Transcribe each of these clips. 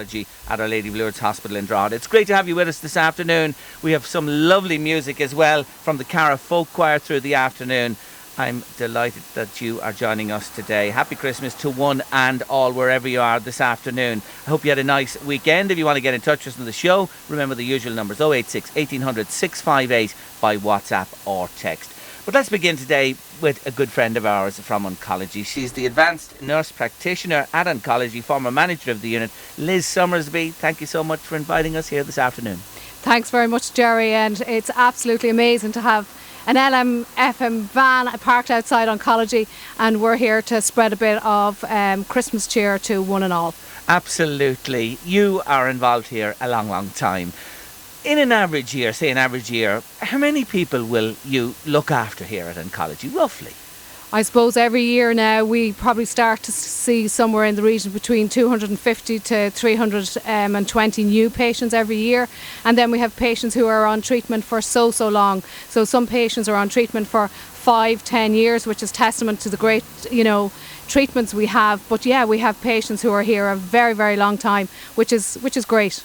at Our Lady of Lourdes Hospital in Drogheda. It's great to have you with us this afternoon. We have some lovely music as well from the Cara Folk Choir through the afternoon. I'm delighted that you are joining us today. Happy Christmas to one and all, wherever you are this afternoon. I hope you had a nice weekend. If you want to get in touch with us on the show, remember the usual numbers: 086 1800 658 by WhatsApp or text. But let's begin today with a good friend of ours from Oncology. She's the Advanced Nurse Practitioner at Oncology, former manager of the unit, Liz Summersby. Thank you so much for inviting us here this afternoon. Thanks very much, Gerry, and it's absolutely amazing to have an LMFM van parked outside Oncology, and we're here to spread a bit of Christmas cheer to one and all. Absolutely. You are involved here a long time. In an average year, how many people will you look after here at Oncology, roughly? I suppose every year now we probably start to see somewhere in the region between 250 to 320 new patients every year, and then we have patients who are on treatment for so long. So some patients are on treatment for 5-10 years, which is testament to the great treatments we have. But yeah, we have patients who are here a very long time, which is great.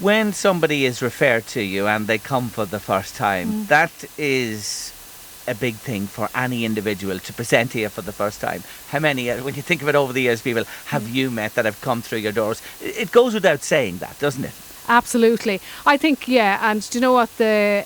When somebody is referred to you and they come for the first time, that is a big thing for any individual to present here for the first time. How many, when you think of it over the years, people have you met that have come through your doors? It goes without saying that, doesn't it? Absolutely. I think, yeah, and do you know what the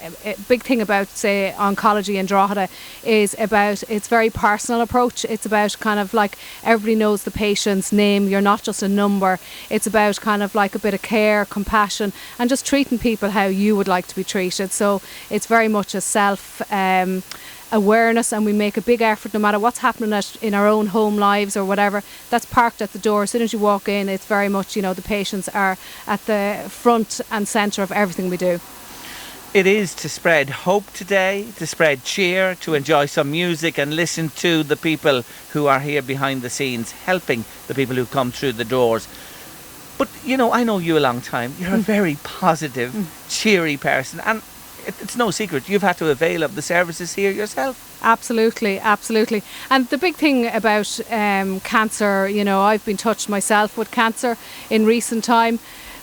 big thing about, say, Oncology in Drogheda is about its very personal approach. It's about kind of like everybody knows the patient's name. You're not just a number. It's about kind of like a bit of care, compassion, and just treating people how you would like to be treated. So it's very much a self awareness, and we make a big effort no matter what's happening in our own home lives or whatever. That's parked at the door. As soon as you walk in, it's very much, the patients are at the front and centre of everything we do. It is to spread hope today, to spread cheer, to enjoy some music and listen to the people who are here behind the scenes, helping the people who come through the doors. But, I know you a long time. You're a very positive, cheery person, and it's no secret you've had to avail of the services here yourself. Absolutely. And the big thing about cancer, I've been touched myself with cancer in recent time.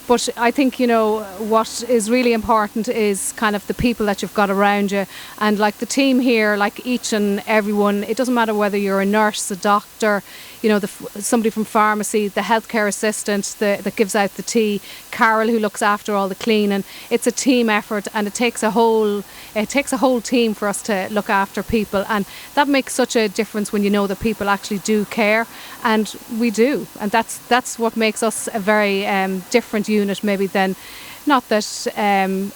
But I think, what is really important is kind of the people that you've got around you. And like the team here, like each and everyone, it doesn't matter whether you're a nurse, a doctor, somebody from pharmacy, the healthcare assistant that gives out the tea, Carol who looks after all the cleaning. It's a team effort, and it takes a whole team for us to look after people, and that makes such a difference when you know that people actually do care, and we do, and that's what makes us a very different unit maybe than. Not that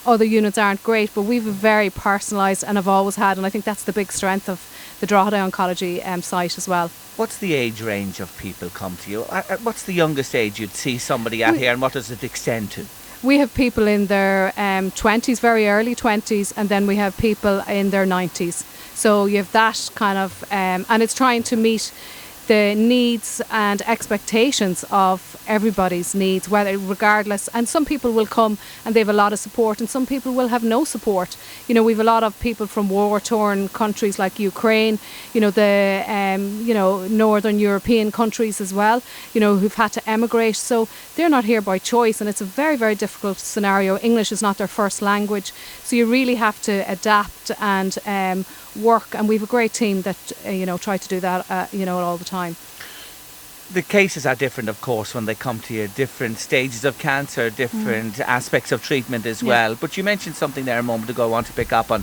other units aren't great, but we've a very personalised, and have always had, and I think that's the big strength of the Drogheda Oncology site as well. What's the age range of people come to you? What's the youngest age you'd see somebody at here, and what does it extend to? We have people in their 20s, very early 20s, and then we have people in their 90s. So you have that kind of, and it's trying to meet the needs and expectations of everybody's needs, regardless. And some people will come and they have a lot of support, and some people will have no support. We've a lot of people from war-torn countries like Ukraine, the northern European countries as well, who've had to emigrate. So they're not here by choice, and it's a very, very difficult scenario. English is not their first language, so you really have to adapt and work, and we've a great team that try to do that all the time. The cases are different, of course, when they come to you. Different stages of cancer, different aspects of treatment as well. But you mentioned something there a moment ago I want to pick up on.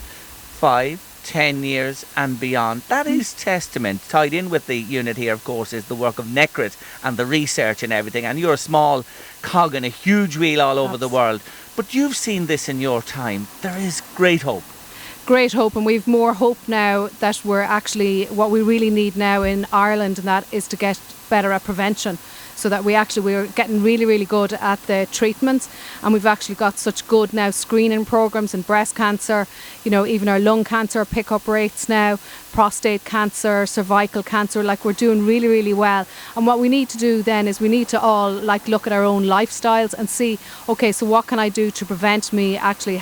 5-10 years and beyond. That is testament. Tied in with the unit here, of course, is the work of NECRET and the research and everything. And you're a small cog in a huge wheel all over the world. But you've seen this in your time. There is great hope. Great hope, and we've more hope now that we're actually, what we really need now in Ireland, and that is to get better at prevention. So that we're getting really good at the treatments, and we've actually got such good now screening programs in breast cancer, even our lung cancer pick-up rates now, prostate cancer, cervical cancer, like we're doing really well. And what we need to do then is we need to all look at our own lifestyles and see, okay, so what can I do to prevent me actually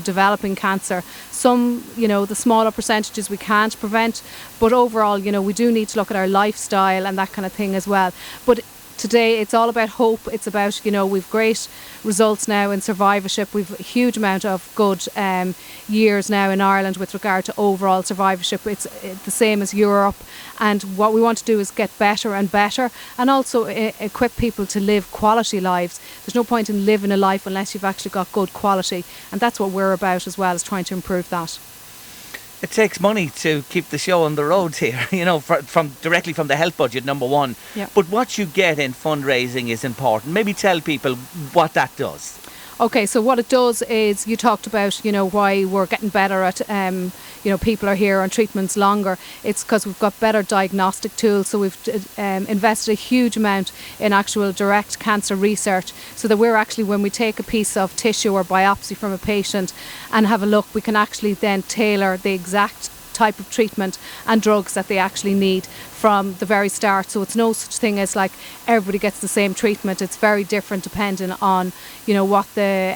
developing cancer? Some, the smaller percentages we can't prevent, but overall, we do need to look at our lifestyle and that kind of thing as well. But today it's all about hope. It's about, we've great results now in survivorship. We've a huge amount of good years now in Ireland with regard to overall survivorship. It's the same as Europe, and what we want to do is get better and better, and also equip people to live quality lives. There's no point in living a life unless you've actually got good quality, and that's what we're about as well, as trying to improve that. It takes money to keep the show on the road here, from directly from the health budget, number one. Yeah. But what you get in fundraising is important. Maybe tell people what that does. Okay, so what it does is, you talked about, why we're getting better at, people are here on treatments longer. It's because we've got better diagnostic tools. So we've invested a huge amount in actual direct cancer research, so that we're actually, when we take a piece of tissue or biopsy from a patient and have a look, we can actually then tailor the exact type of treatment and drugs that they actually need from the very start. So it's no such thing as like everybody gets the same treatment. It's very different depending on what the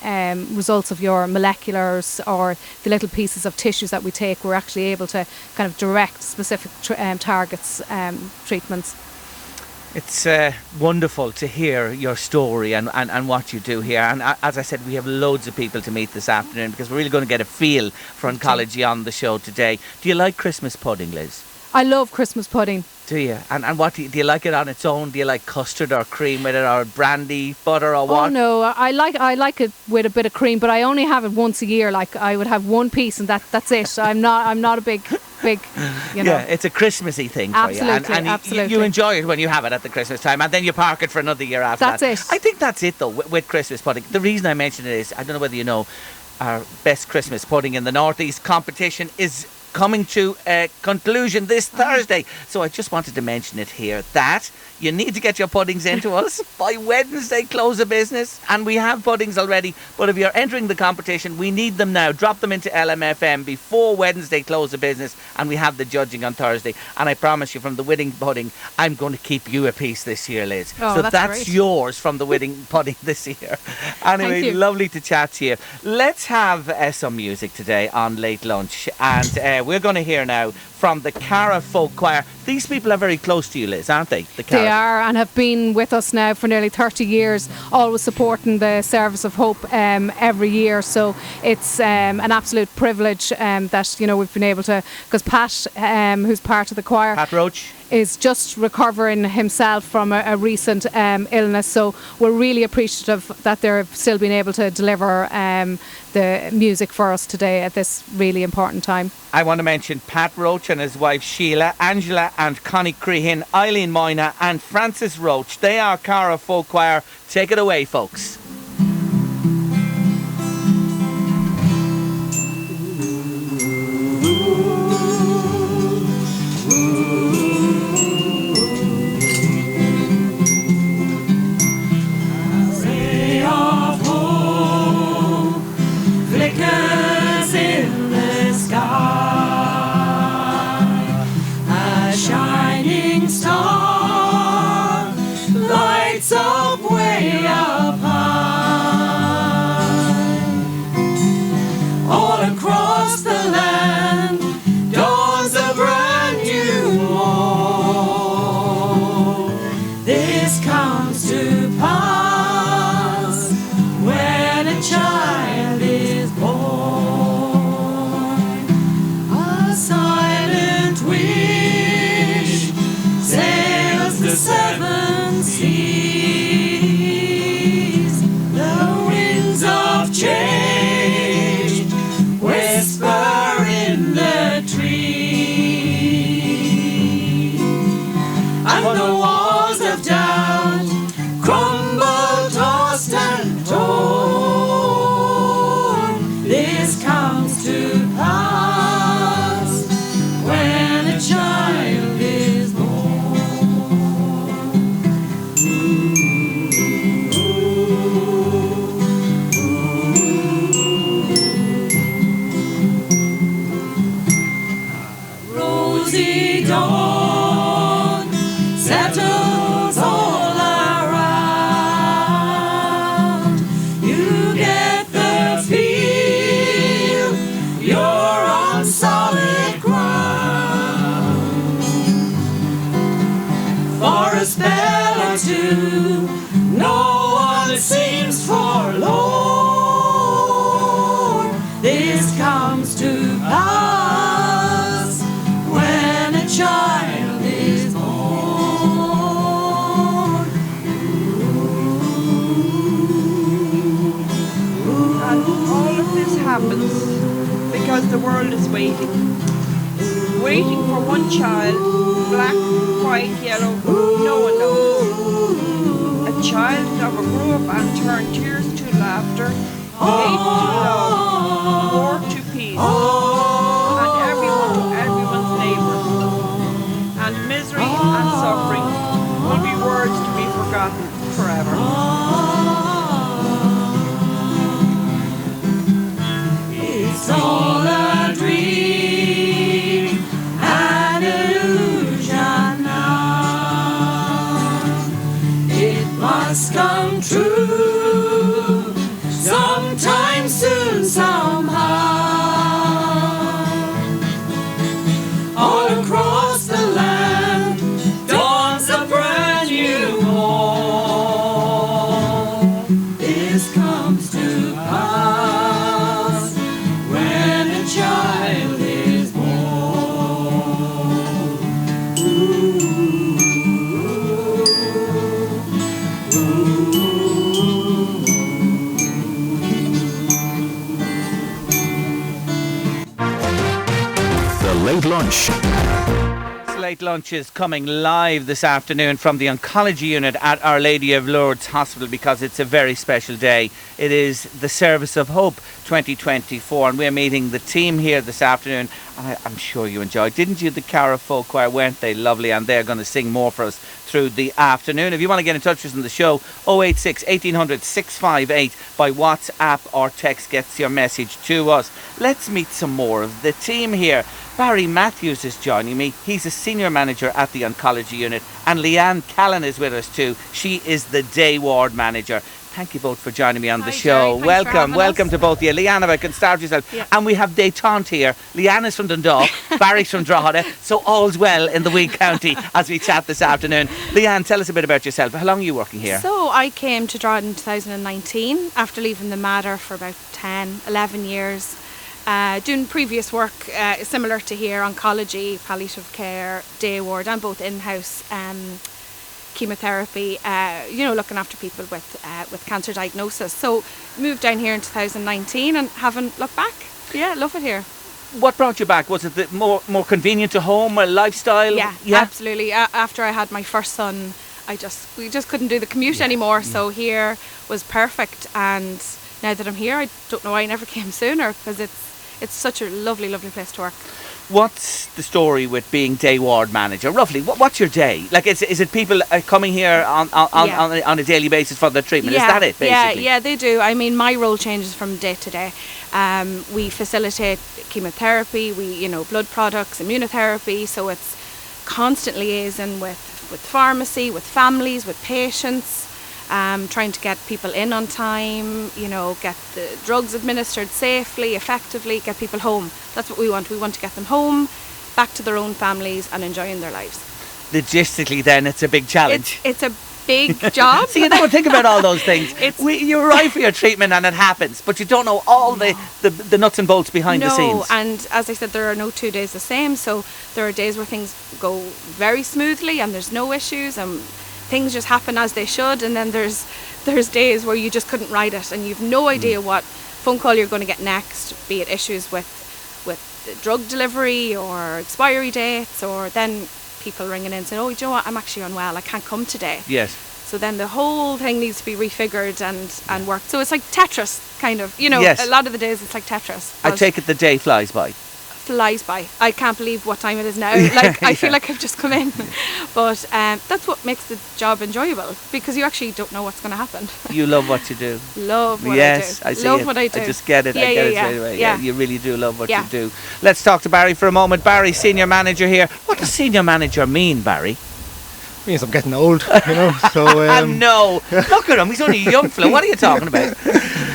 results of your moleculars or the little pieces of tissues that we take. We're actually able to kind of direct specific targets, treatments. It's wonderful to hear your story and what you do here. And as I said, we have loads of people to meet this afternoon, because we're really going to get a feel for oncology on the show today. Do you like Christmas pudding, Liz? I love Christmas pudding. Do you? And what do you like it on its own? Do you like custard or cream with it, or brandy, butter, or what? Oh no, I like it with a bit of cream, but I only have it once a year. Like, I would have one piece and that's it. I'm not a big. Yeah, it's a Christmassy thing absolutely, for you. And absolutely. You enjoy it when you have it at the Christmas time, and then you park it for another year after that. That's it. I think that's it, though, with Christmas pudding. The reason I mention it is, I don't know whether you know, our best Christmas pudding in the Northeast competition is coming to a conclusion this Thursday. So I just wanted to mention it here, that you need to get your puddings into us by Wednesday, close of business. And we have puddings already, but if you're entering the competition, we need them now. Drop them into LMFM before Wednesday, close of business, and we have the judging on Thursday. And I promise you, from the winning pudding, I'm going to keep you a piece this year, Liz. Oh, so that's great. Yours from the winning pudding this year. Anyway, lovely to chat to you. Let's have some music today on Late Lunch, and we're going to hear now from the Cara Folk Choir. These people are very close to you, Liz, aren't they? They are, and have been with us now for nearly 30 years, always supporting the Service of Hope every year. So it's an absolute privilege that we've been able to, because Pat, who's part of the choir, Pat Roach, is just recovering himself from a recent illness. So we're really appreciative that they're still being able to deliver the music for us today at this really important time. I want to mention Pat Roach and his wife Sheila, Angela and Connie Crehan, Eileen Moyna and Francis Roach. They are Cara Folk Choir. Take it away, folks. Star lights up way up high. world is waiting. Waiting for one child, black, white, yellow, no one knows. A child that will grow up and turn tears to laughter, hate to love, war to peace, and everyone to everyone's neighbours. And misery and suffering will be words to be forgotten forever. It's all a dream, an illusion now. It must come true, sometime soon, somehow. All across the land dawns a brand new morn. This comes to pass when a child is born. The Late Lunch. Late Lunch is coming live this afternoon from the Oncology Unit at Our Lady of Lourdes Hospital because it's a very special day. It is the Service of Hope 2024 and we're meeting the team here this afternoon, and I'm sure you enjoyed. Didn't you? The Cara Folk Choir, weren't they lovely? And they're going to sing more for us through the afternoon. If you want to get in touch with us on the show, 086 1800 658 by WhatsApp or text gets your message to us. Let's meet some more of the team here. Barry Matthews is joining me. He's a senior manager at the Oncology Unit. And Leanne Callan is with us too. She is the day ward manager. Thank you both for joining me on the show. Jerry, welcome to both of you. Leanne, if I can start with yourself. Yeah. And we have détente here. Leanne is from Dundalk, Barry's from Drogheda, so all's well in the wee county as we chat this afternoon. Leanne, tell us a bit about yourself. How long are you working here? So I came to Drogheda in 2019 after leaving the Mater for about 11 years. Doing previous work similar to here, oncology, palliative care, day ward, and both in-house chemotherapy, looking after people with cancer diagnosis. So moved down here in 2019 and haven't looked back. Yeah, love it here. What brought you back? Was it more convenient to home, or lifestyle? Yeah, absolutely. After I had my first son, we just couldn't do the commute anymore. So here was perfect, and now that I'm here, I don't know why I never came sooner, because it's such a lovely, lovely place to work. What's the story with being day ward manager? Roughly, what's your day? Like, is it people coming here on a daily basis for their treatment? Yeah, is that it, basically? Yeah, they do. I mean, my role changes from day to day. We facilitate chemotherapy, blood products, immunotherapy, so it's constant liaison with pharmacy, with families, with patients, trying to get people in on time, get the drugs administered safely, effectively, get people home. That's what we want. We want to get them home, back to their own families and enjoying their lives. Logistically then, it's a big challenge. It's a big job. See, you never think about all those things. You arrive for your treatment and it happens, but you don't know all the nuts and bolts behind the scenes. No, and as I said, there are no 2 days the same, so there are days where things go very smoothly and there's no issues and things just happen as they should, and then there's days where you just couldn't ride it and you've no idea what phone call you're going to get next, be it issues with drug delivery or expiry dates, or then people ringing in saying, oh, do you know what, I'm actually unwell, I can't come today. Yes. So then the whole thing needs to be refigured and worked. So it's like Tetris, kind of. Yes. A lot of the days it's like Tetris. I take it the day flies by. Flies by. I can't believe what time it is now. Like, I feel like I've just come in. But that's what makes the job enjoyable, because you actually don't know what's going to happen. You love what you do. Love what I do. Yes, I see love it. what I do. I just get it. I get it straight away. Yeah. You really do love what you do. Let's talk to Barry for a moment. Barry, senior manager here. What does senior manager mean, Barry? Means I'm getting old, So no, look at him. He's only a young fella. What are you talking about?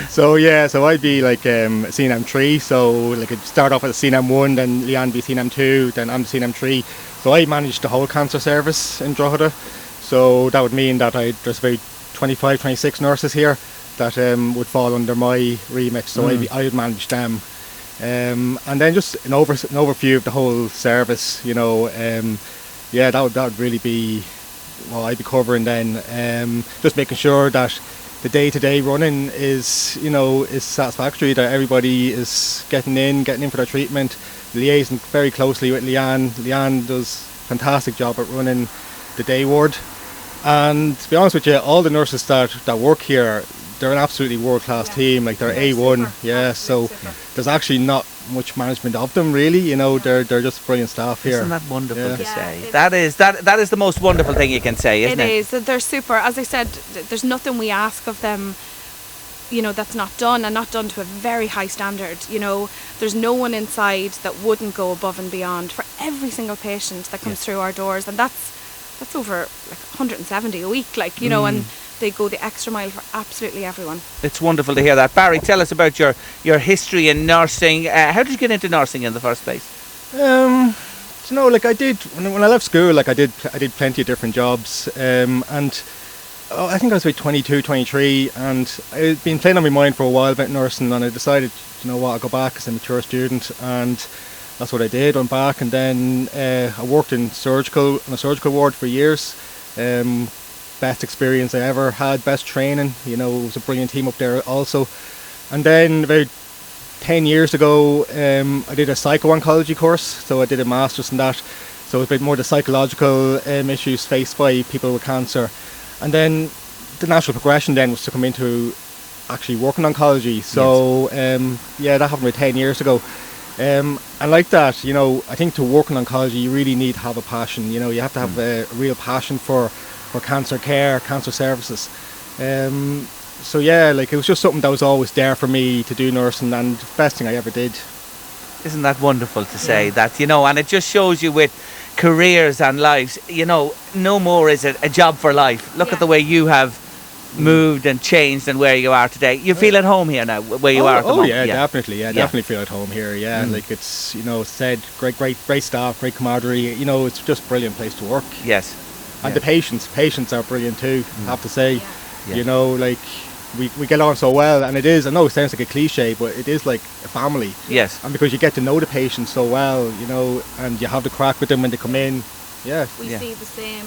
So I'd be like CNM3. So like I'd start off as a CNM1, then Leanne be CNM2, then I'm CNM3. So I manage the whole cancer service in Drogheda. So that would mean that there's about 25, 26 nurses here that would fall under my remit. So I would manage them. And then just an overview of the whole service, that would really be what I'd be covering then. Just making sure that the day-to-day running is, you know, is satisfactory, that everybody is getting in for their treatment, liaising very closely with Leanne. Leanne does a fantastic job at running the day ward. And to be honest with you, all the nurses that work here, they're an absolutely world-class team. Like, they're A1, so there's actually not much management of them, really. You know, they're just brilliant staff here. Isn't that wonderful to say? That is the most wonderful thing you can say, isn't it? It is. They're super. As I said, there's nothing we ask of them, you know, that's not done, and not done to a very high standard. You know, there's no one inside that wouldn't go above and beyond for every single patient that comes through our doors, and that's over like 170 a week, like, you know, and they go the extra mile for absolutely everyone. It's wonderful to hear that. Barry, tell us about your history in nursing. How did you get into nursing in the first place? You know, like, I did when I left school. Like, I did plenty of different jobs, and I think I was about 22, 23, and I'd been playing on my mind for a while about nursing, and I decided, you know what, I'll go back as a mature student, and that's what I did. Went back, and then I worked in a surgical ward for years. Best experience I ever had, best training. You know, it was a brilliant team up there also. And then about 10 years ago, I did a psycho-oncology course, so I did a master's in that. So it's a bit more the psychological issues faced by people with cancer. And then the natural progression then was to come into actually working oncology. So that happened about 10 years ago. And like that, you know, I think to work in oncology, you really need to have a passion. You know, you have to have a real passion for cancer care, cancer services. So yeah, like, it was just something that was always there for me to do, nursing, and the best thing I ever did. Isn't that wonderful to say that, you know, and it just shows you with careers and lives, you know, no more is it a job for life. Look at the way you have moved and changed and where you are today. You feel at home here now, where you are at the moment? Definitely. Definitely feel at home here. Like, it's, you know, said, great staff, great camaraderie. You know, it's just a brilliant place to work. Yes. And the patients are brilliant too, I have to say. You know, like, we get on so well, and it is, I know it sounds like a cliche, but it is like a family. Yes. And because you get to know the patients so well, you know, and you have the crack with them when they come in. Yeah. We see the same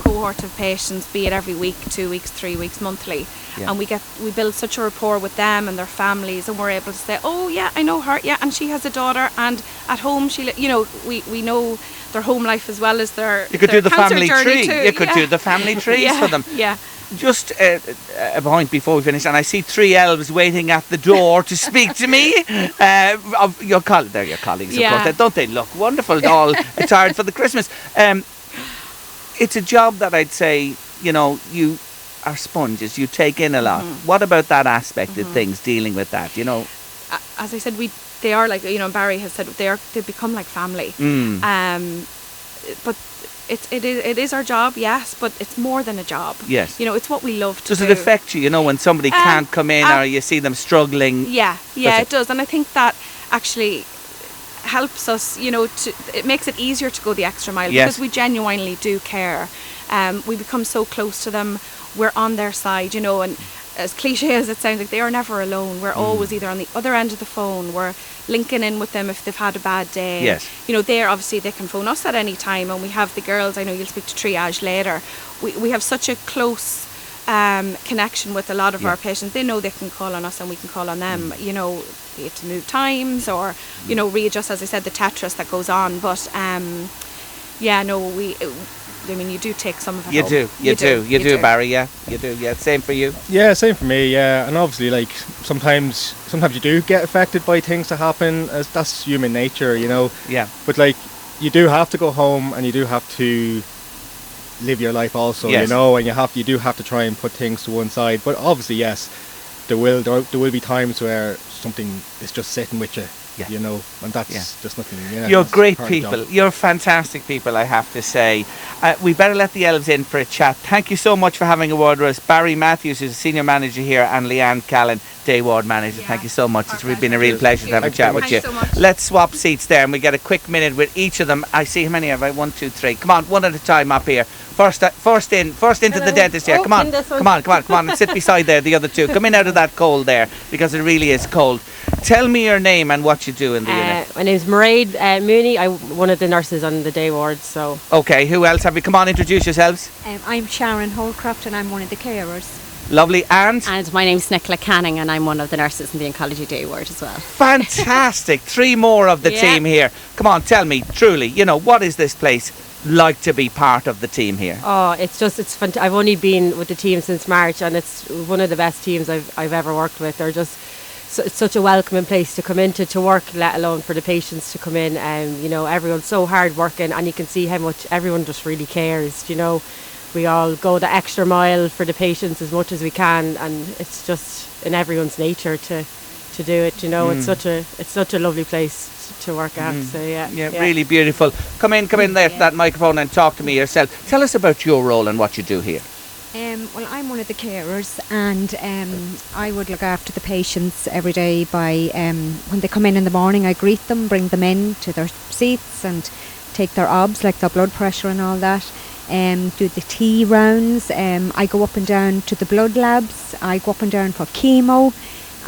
cohort of patients, be it every week, 2 weeks, 3 weeks, monthly, and we build such a rapport with them and their families, and we're able to say, oh yeah, I know her, and she has a daughter, and at home you know, we know their home life as well as their you could their do the cancer family journey tree. too. You could do the family trees for them. Just a point before we finish, and I see 3 elves waiting at the door to speak to me. Of your they're your colleagues, of course. Don't they look wonderful? All attired for the Christmas. It's a job that I'd say, you know, you are sponges. You take in a lot. What about that aspect of things, dealing with that? You know, as I said, they are like, you know, Barry has said, they become like family. But it is our job, yes, but it's more than a job. Yes. You know, it's what we love to do. Does it affect you, you know, when somebody can't come in or you see them struggling? Yeah, it does. And I think that actually helps us, you know, it makes it easier to go the extra mile because we genuinely do care. We become so close to them. We're on their side, you know, and as cliche as it sounds, like, they are never alone. We're always either on the other end of the phone. We're linking in with them if they've had a bad day. Yes. You know, they can phone us at any time, and we have the girls. I know you'll speak to triage later. We have such a close connection with a lot of our patients. They know they can call on us and we can call on them. You know, be it to move times or you know, readjust, as I said, the Tetris that goes on. But I mean, you do take some of it home. You do, Barry. Yeah, you do. Yeah, same for you. Yeah, same for me. Yeah, and obviously, like, sometimes you do get affected by things that happen. As that's human nature, you know. Yeah. But like, you do have to go home, and you do have to live your life also. You know, and you do have to try and put things to one side. But obviously, yes, there will be times where something is just sitting with you. You know, and that's just nothing. You're great people. You're fantastic people, I have to say. We better let the elves in for a chat. Thank you so much for having a word with us. Barry Matthews is a senior manager here, and Leanne Callan, day ward manager. Thank you so much. It's been a real pleasure to have a chat with you. Let's swap seats there, and we get a quick minute with each of them. I see how many have I? 1, 2, 3. Come on, one at a time up here. First into the dentist here. Come on, and sit beside there. The other two. Come in out of that cold there, because it really is cold. Tell me your name and what you do in the unit. My name's Mairead Mooney. I'm one of the nurses on the day ward. So. Okay, who else have you? Come on, introduce yourselves. I'm Sharon Holcroft and I'm one of the carers. Lovely. And my name's Nicola Canning, and I'm one of the nurses in the Oncology Day ward as well. fantastic. 3 more of the Yeah. team here. Come on, tell me, truly, what is this place like to be part of the team here? Oh, it's fantastic. I've only been with the team since March, and it's one of the best teams I've ever worked with. They're just it's such a welcoming place to come into to work, let alone for the patients to come in. Everyone's so hard working, and you can see how much everyone just really cares. We all go the extra mile for the patients as much as we can, and it's just in everyone's nature to do it. It's such a lovely place to work at. So yeah, really beautiful. Come in there to that microphone and talk to me yourself. Tell us about your role and what you do here. Well, I'm one of the carers, and I would look after the patients every day by when they come in the morning, I greet them, bring them in to their seats and take their obs, like their blood pressure and all that. Do the tea rounds. I go up and down to the blood labs. I go up and down for chemo.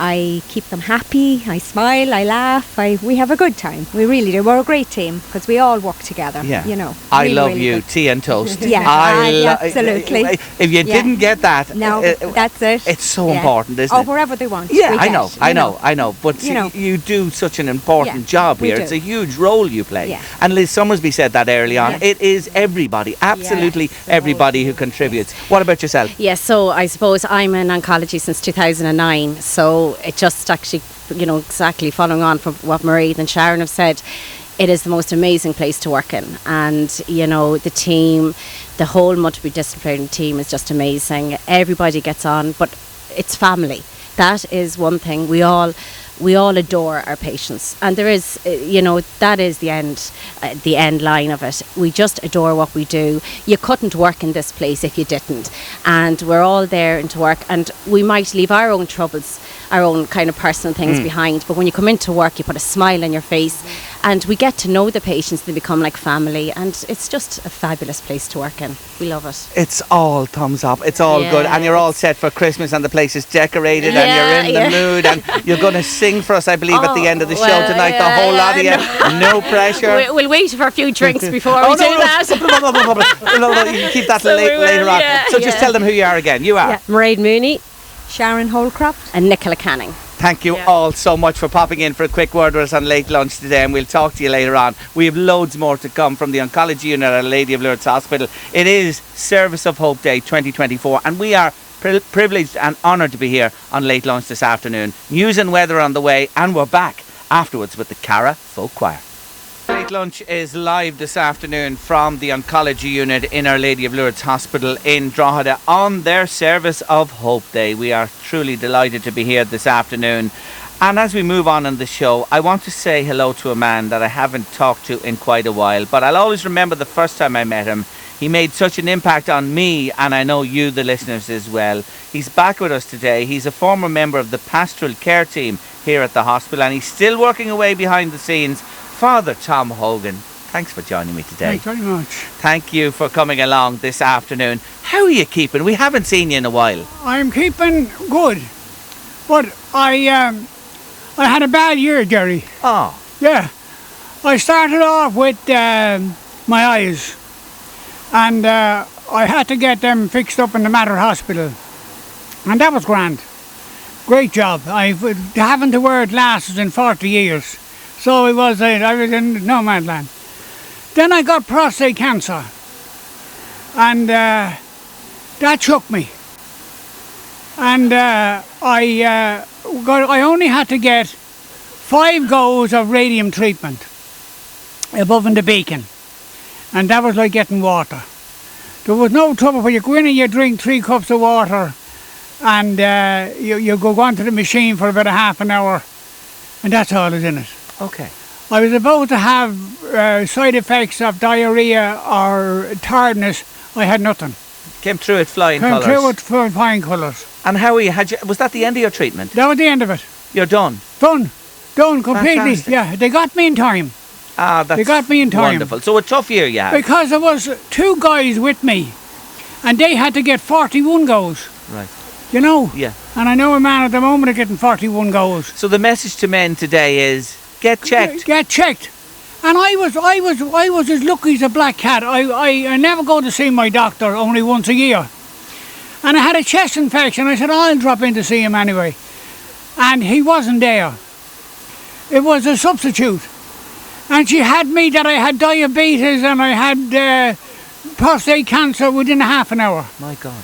I keep them happy. I smile. I laugh. We have a good time. We really do. We're a great team because we all work together. Yeah. I really, love really you. good. Tea and toast. Yeah, absolutely. If you didn't get that, no, that's it. It's so important, isn't it? Wherever they want. Yeah, we I get, know. But you do such an important job we here. do. It's a huge role you play. Yeah. And Liz Summersby said that early on. Yeah. It is everybody, absolutely everybody who contributes. What about yourself? Yes, so I suppose I'm in oncology since 2009, so it just actually, exactly following on from what Mairead and Sharon have said, it is the most amazing place to work in. And, the team, the whole multidisciplinary team is just amazing. Everybody gets on, but it's family. That is one thing. We all adore our patients, and there is, that is the end line of it. We just adore what we do. You couldn't work in this place if you didn't, and we're all there into work, and we might leave our own troubles, our own kind of personal things behind, but when you come into work, you put a smile on your face, and we get to know the patients. They become like family, and it's just a fabulous place to work in. We love it. It's all thumbs up. It's all good, and you're all set for Christmas, and the place is decorated, and you're in the mood, and you're going to sing for us, I believe, at the end of the show tonight. The whole lot of you. No pressure. We'll wait for a few drinks before we do that. No, you can keep that later on. So just tell them who you are again. You are Mairead Mooney, Sharon Holcroft, and Nicola Canning. Thank you all so much for popping in for a quick word with us on Late Lunch today, and we'll talk to you later on. We have loads more to come from the Oncology Unit at Our Lady of Lourdes Hospital. It is Service of Hope Day 2024, and we are privileged and honoured to be here on Late Lunch this afternoon. News and weather on the way, and we're back afterwards with the Cara Folk Choir. Late Lunch is live this afternoon from the Oncology Unit in Our Lady of Lourdes Hospital in Drogheda on their Service of Hope Day. We are truly delighted to be here this afternoon. And as we move on in the show, I want to say hello to a man that I haven't talked to in quite a while, but I'll always remember the first time I met him. He made such an impact on me, and I know you, the listeners, as well. He's back with us today. He's a former member of the pastoral care team here at the hospital, and he's still working away behind the scenes. Father Tom Hogan, thanks for joining me today. Thanks very much. Thank you for coming along this afternoon. How are you keeping? We haven't seen you in a while. I'm keeping good, but I had a bad year, Gerry. Oh. Yeah. I started off with my eyes, and I had to get them fixed up in the Mater Hospital, and that was grand. Great job. I haven't to wear glasses in 40 years. So I was in no man's land. Then I got prostate cancer, and that shook me. And I only had to get 5 goes of radium treatment above in the beacon, and that was like getting water. There was no trouble when you go in and you drink 3 cups of water, and you go on to the machine for about a half an hour, and that's all is in it. Okay. I was about to have side effects of diarrhea or tiredness. I had nothing. Came through it flying colours. Came through it flying colours. And how are you? Was that the end of your treatment? That was the end of it. You're done? Done completely. Fantastic. Yeah, they got me in time. They got me in time. Wonderful. So a tough year you had. Because there was 2 guys with me, and they had to get 41 goes. Right. You know? Yeah. And I know a man at the moment are getting 41 goes. So the message to men today is get checked. Get checked. And I was as lucky as a black cat. I never go to see my doctor, only once a year. And I had a chest infection. I said, I'll drop in to see him anyway. And he wasn't there. It was a substitute. And she had me that I had diabetes and I had prostate cancer within half an hour. My God.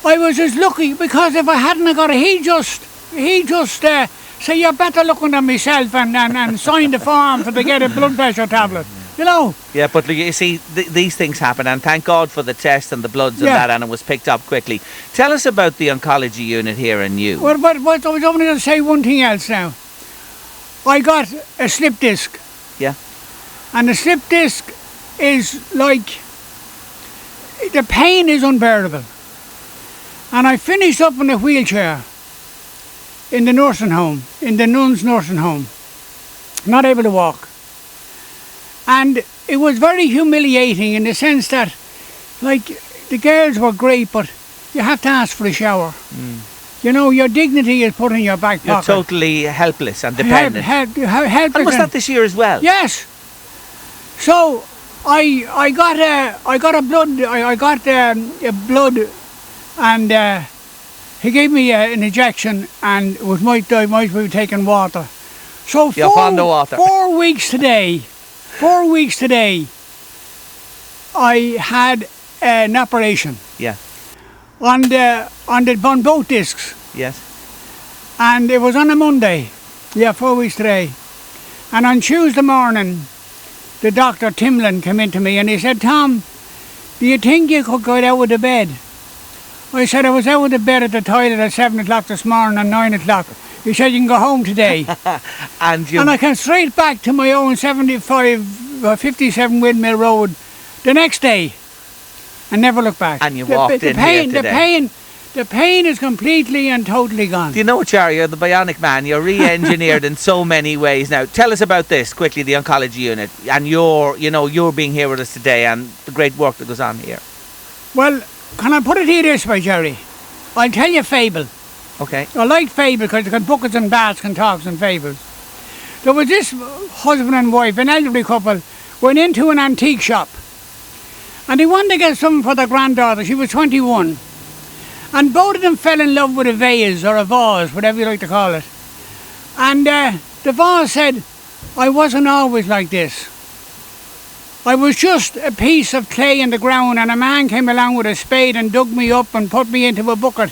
I was just lucky because if I hadn't have got it, he just said, you're better looking than myself and signed the form to get a blood pressure tablet. You know? Yeah, but you see, these things happen, and thank God for the test and the bloods and that, and it was picked up quickly. Tell us about the oncology unit here in New. Well, but I was only going to say one thing else now. I got a slip disc. Yeah. And the slip disc is like, the pain is unbearable. And I finished up in a wheelchair in the nursing home, in the nuns' nursing home, not able to walk. And it was very humiliating in the sense that, like, the girls were great, but you have to ask for a shower. You know, your dignity is put in your back pocket. You're totally helpless and dependent. Helpless. And was that this year as well? Yes. So I got a blood, and he gave me an injection, and it was might be taking water. So You're fond of water. 4 weeks today, I had an operation. Yeah. On both discs. Yes. And it was on a Monday. Yeah, 4 weeks today. And on Tuesday morning, the doctor, Timlin, came in to me and he said, Tom, do you think you could get out of the bed? I said, I was out of the bed at the toilet at 7 o'clock this morning and 9 o'clock. He said, you can go home today. And I came straight back to my own 57 Windmill Road the next day and never looked back. And you walked in here today. The pain is completely and totally gone. Do you know what, Gerry? You're the bionic man. You're re-engineered in so many ways. Now, tell us about this quickly, the Oncology Unit, and you're being here with us today and the great work that goes on here. Well, can I put it here this way, Gerry? I'll tell you a fable. Okay. I like fable because buckets and bats can talk and fables. There was this husband and wife, an elderly couple, went into an antique shop and they wanted to get something for their granddaughter. She was 21. And both of them fell in love with a vase or a vase, whatever you like to call it. And the vase said, I wasn't always like this. I was just a piece of clay in the ground and a man came along with a spade and dug me up and put me into a bucket.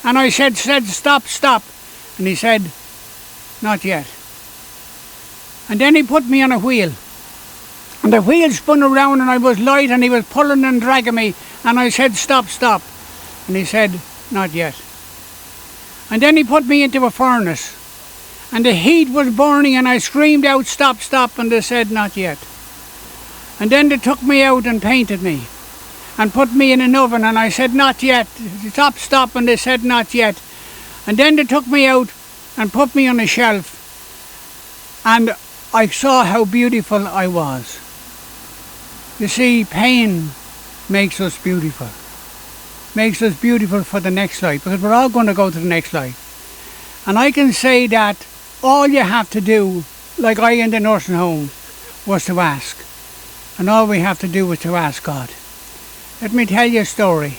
And I said, stop. And he said, not yet. And then he put me on a wheel. And the wheel spun around and I was light and he was pulling and dragging me. And I said, stop. And he said, not yet. And then he put me into a furnace. And the heat was burning and I screamed out, stop. And they said, not yet. And then they took me out and painted me. And put me in an oven and I said, not yet. Stop. And they said, not yet. And then they took me out and put me on a shelf. And I saw how beautiful I was. You see, pain makes us beautiful. Makes us beautiful for the next life, because we're all going to go to the next life. And I can say that all you have to do, like I in the nursing home, was to ask. And all we have to do is to ask God. Let me tell you a story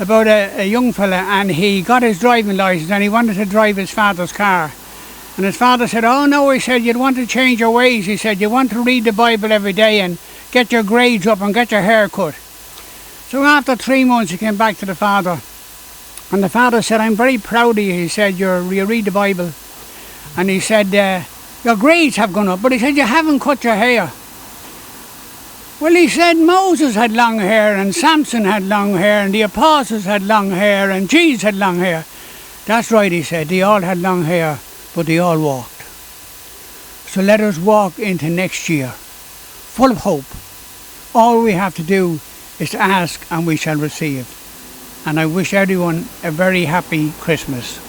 about a young fella, and he got his driving licence and he wanted to drive his father's car. And his father said, oh no, he said, you'd want to change your ways. He said, you want to read the Bible every day and get your grades up and get your hair cut. So after 3 months he came back to the father, and the father said, I'm very proud of you. He said, you read the Bible. And he said, your grades have gone up, but he said, you haven't cut your hair. Well, he said, Moses had long hair and Samson had long hair and the apostles had long hair and Jesus had long hair. That's right, he said, they all had long hair, but they all walked. So let us walk into next year full of hope. All we have to do is to ask and we shall receive. And I wish everyone a very happy Christmas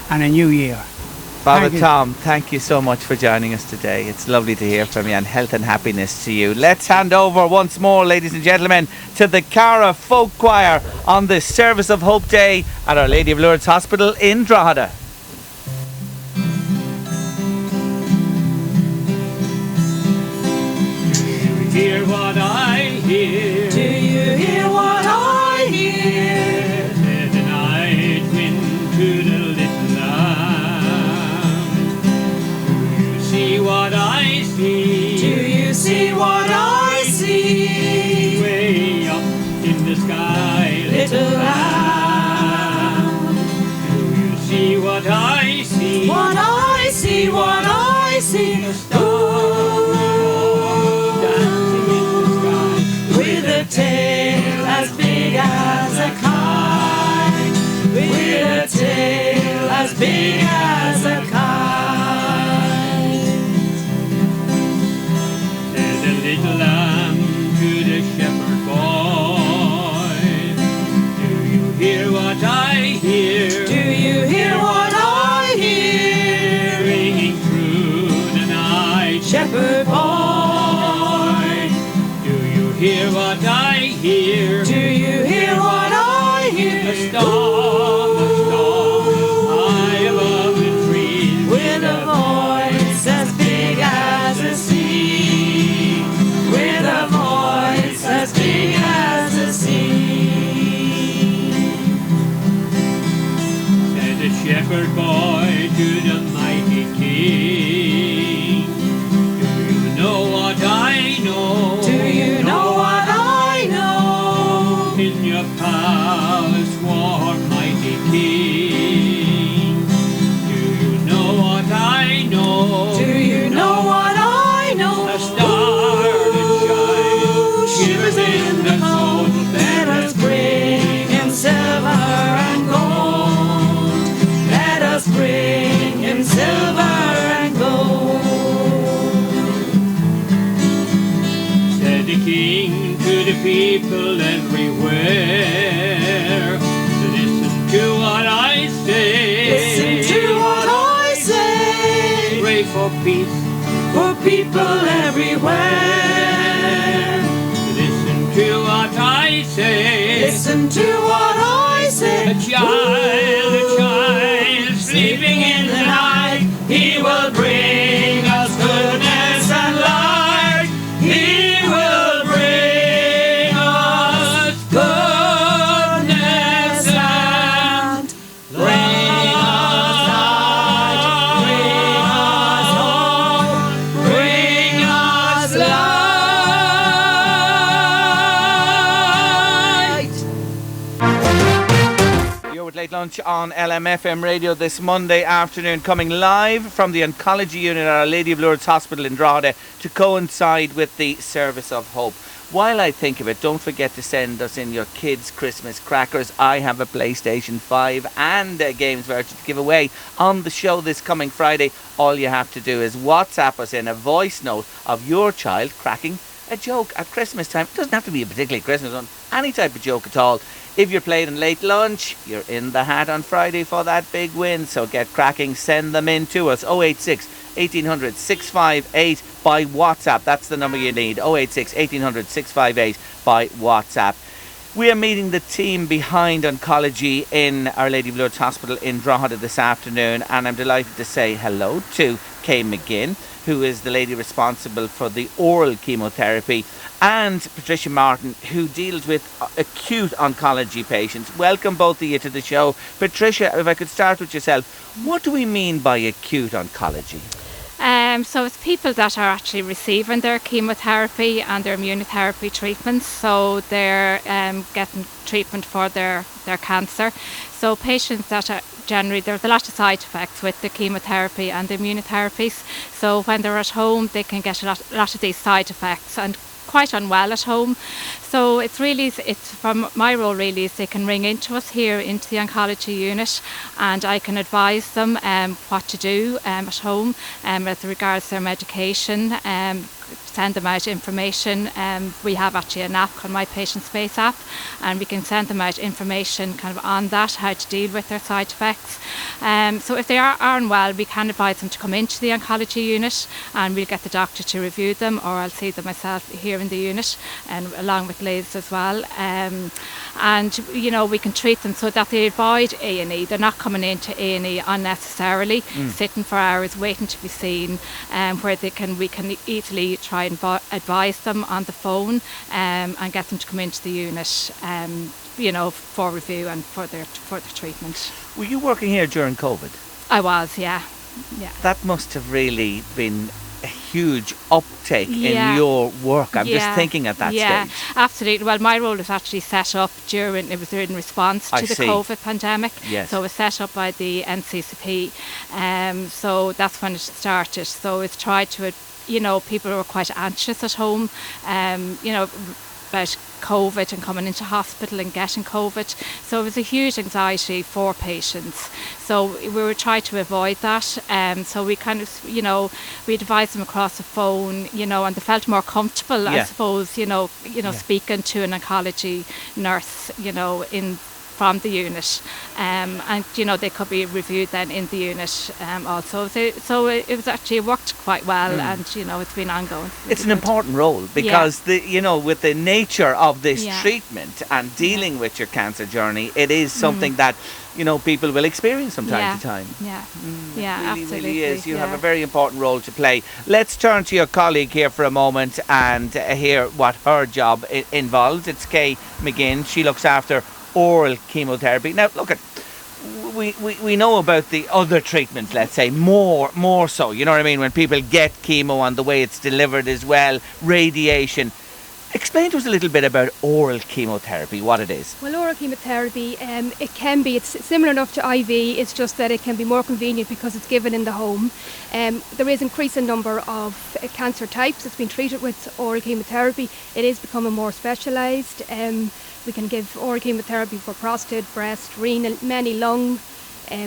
and a new year. Father Tom, thank you so much for joining us today. It's lovely to hear from you, and health and happiness to you. Let's hand over once more, ladies and gentlemen, to the Cara Folk Choir on this Service of Hope Day at Our Lady of Lourdes Hospital in Drogheda. Hear what I hear. Do you hear what I hear? what I see. What I see, what I see. A star dancing in the sky, With a tail as big as a kite. With a tail as big as a kite. said a little lamb to the shepherd boy. Do you hear what I hear? Do you hear what I hear? Ringing through the night, Shepherd boy. do you hear what I hear? Do you hear what I hear? A star high above the trees, With a voice as big as the sea. With a voice as big as the sea. said the shepherd boy to the mighty king. Do you know what I know? Do you know what I know? In your palace war, mighty king. Do you know what I know? Do you know what I know? A star that shines, shivers in the cold. Let us bring him silver and gold. Let us bring him silver and gold. Said the king to the people everywhere. Listen to what I say. Listen to what I say. Pray for peace. For people everywhere. Listen to what I say. Listen to what I say. A child sleeping in the night. He will bring us goodness and light. He will bring us goodness and bring us light. Bring us hope. Bring us light. You're with Late Lunch on LMFM radio this Monday afternoon, coming live from the Oncology Unit at Our Lady of Lourdes Hospital in Drogheda to coincide with the Service of Hope. While I think of it, don't forget to send us in your kids' Christmas crackers. I have a PlayStation 5 and a games voucher to give away on the show this coming Friday. All you have to do is WhatsApp us in a voice note of your child cracking a joke at Christmas time. It doesn't have to be a particularly Christmas one, any type of joke at all. If you're playing in Late Lunch, you're in the hat on Friday for that big win. So get cracking, send them in to us. 086 1800 658 by WhatsApp. That's the number you need. 086 1800 658 by WhatsApp. We are meeting the team behind oncology in Our Lady of Lourdes Hospital in Drogheda this afternoon, and I'm delighted to say hello to Kay McGinn, who is the lady responsible for the oral chemotherapy, and Patricia Martin, who deals with acute oncology patients. Welcome both of you to the show. Patricia, if I could start with yourself, what do we mean by acute oncology? So it's people that are actually receiving their chemotherapy and their immunotherapy treatments. So they're getting treatment for their cancer. So patients that are generally, there's a lot of side effects with the chemotherapy and the immunotherapies. So when they're at home, they can get a lot of these side effects and quite unwell at home. So it's from my role really is they can ring into us here into the oncology unit, and I can advise them what to do at home with regards to their medication, send them out information. We have actually an app called My Patient Space app, and we can send them out information kind of on that, how to deal with their side effects. So if they are unwell, we can advise them to come into the oncology unit, and we'll get the doctor to review them, or I'll see them myself here in the unit, and along with Liz as well. And you know, we can treat them so that they avoid A&E. They're not coming into A&E unnecessarily, sitting for hours waiting to be seen, where we can easily try and advise them on the phone and get them to come into the unit, you know, for review and for their treatment. Were you working here during COVID? I was, yeah. That must have really been a huge uptake in your work. I'm just thinking at that stage. Absolutely. Well, my role was actually set up it was in response to the COVID pandemic. Yes. So it was set up by the NCCP. So that's when it started. So it's tried to, people were quite anxious at home, about COVID and coming into hospital and getting COVID. So it was a huge anxiety for patients. So we were trying to avoid that. So we kind of, we advised them across the phone, and they felt more comfortable, I suppose, speaking to an oncology nurse, from the unit, and they could be reviewed then in the unit also. So it was actually worked quite well, and it's been ongoing. It's an important role because with the nature of this treatment and dealing with your cancer journey, it is something that people will experience from time to time. Really, absolutely. Really is. You have a very important role to play. Let's turn to your colleague here for a moment and hear what her job involves. It's Kay McGinn. She looks after oral chemotherapy. Now, look at, we know about the other treatments, let's say, more so, you know what I mean, when people get chemo and the way it's delivered as well, radiation. Explain to us a little bit about oral chemotherapy, what it is. Well, oral chemotherapy, it's similar enough to IV, it's just that it can be more convenient because it's given in the home. There is increasing number of cancer types that's been treated with oral chemotherapy. It is becoming more specialised. We can give oral chemotherapy for prostate, breast, renal, many lung.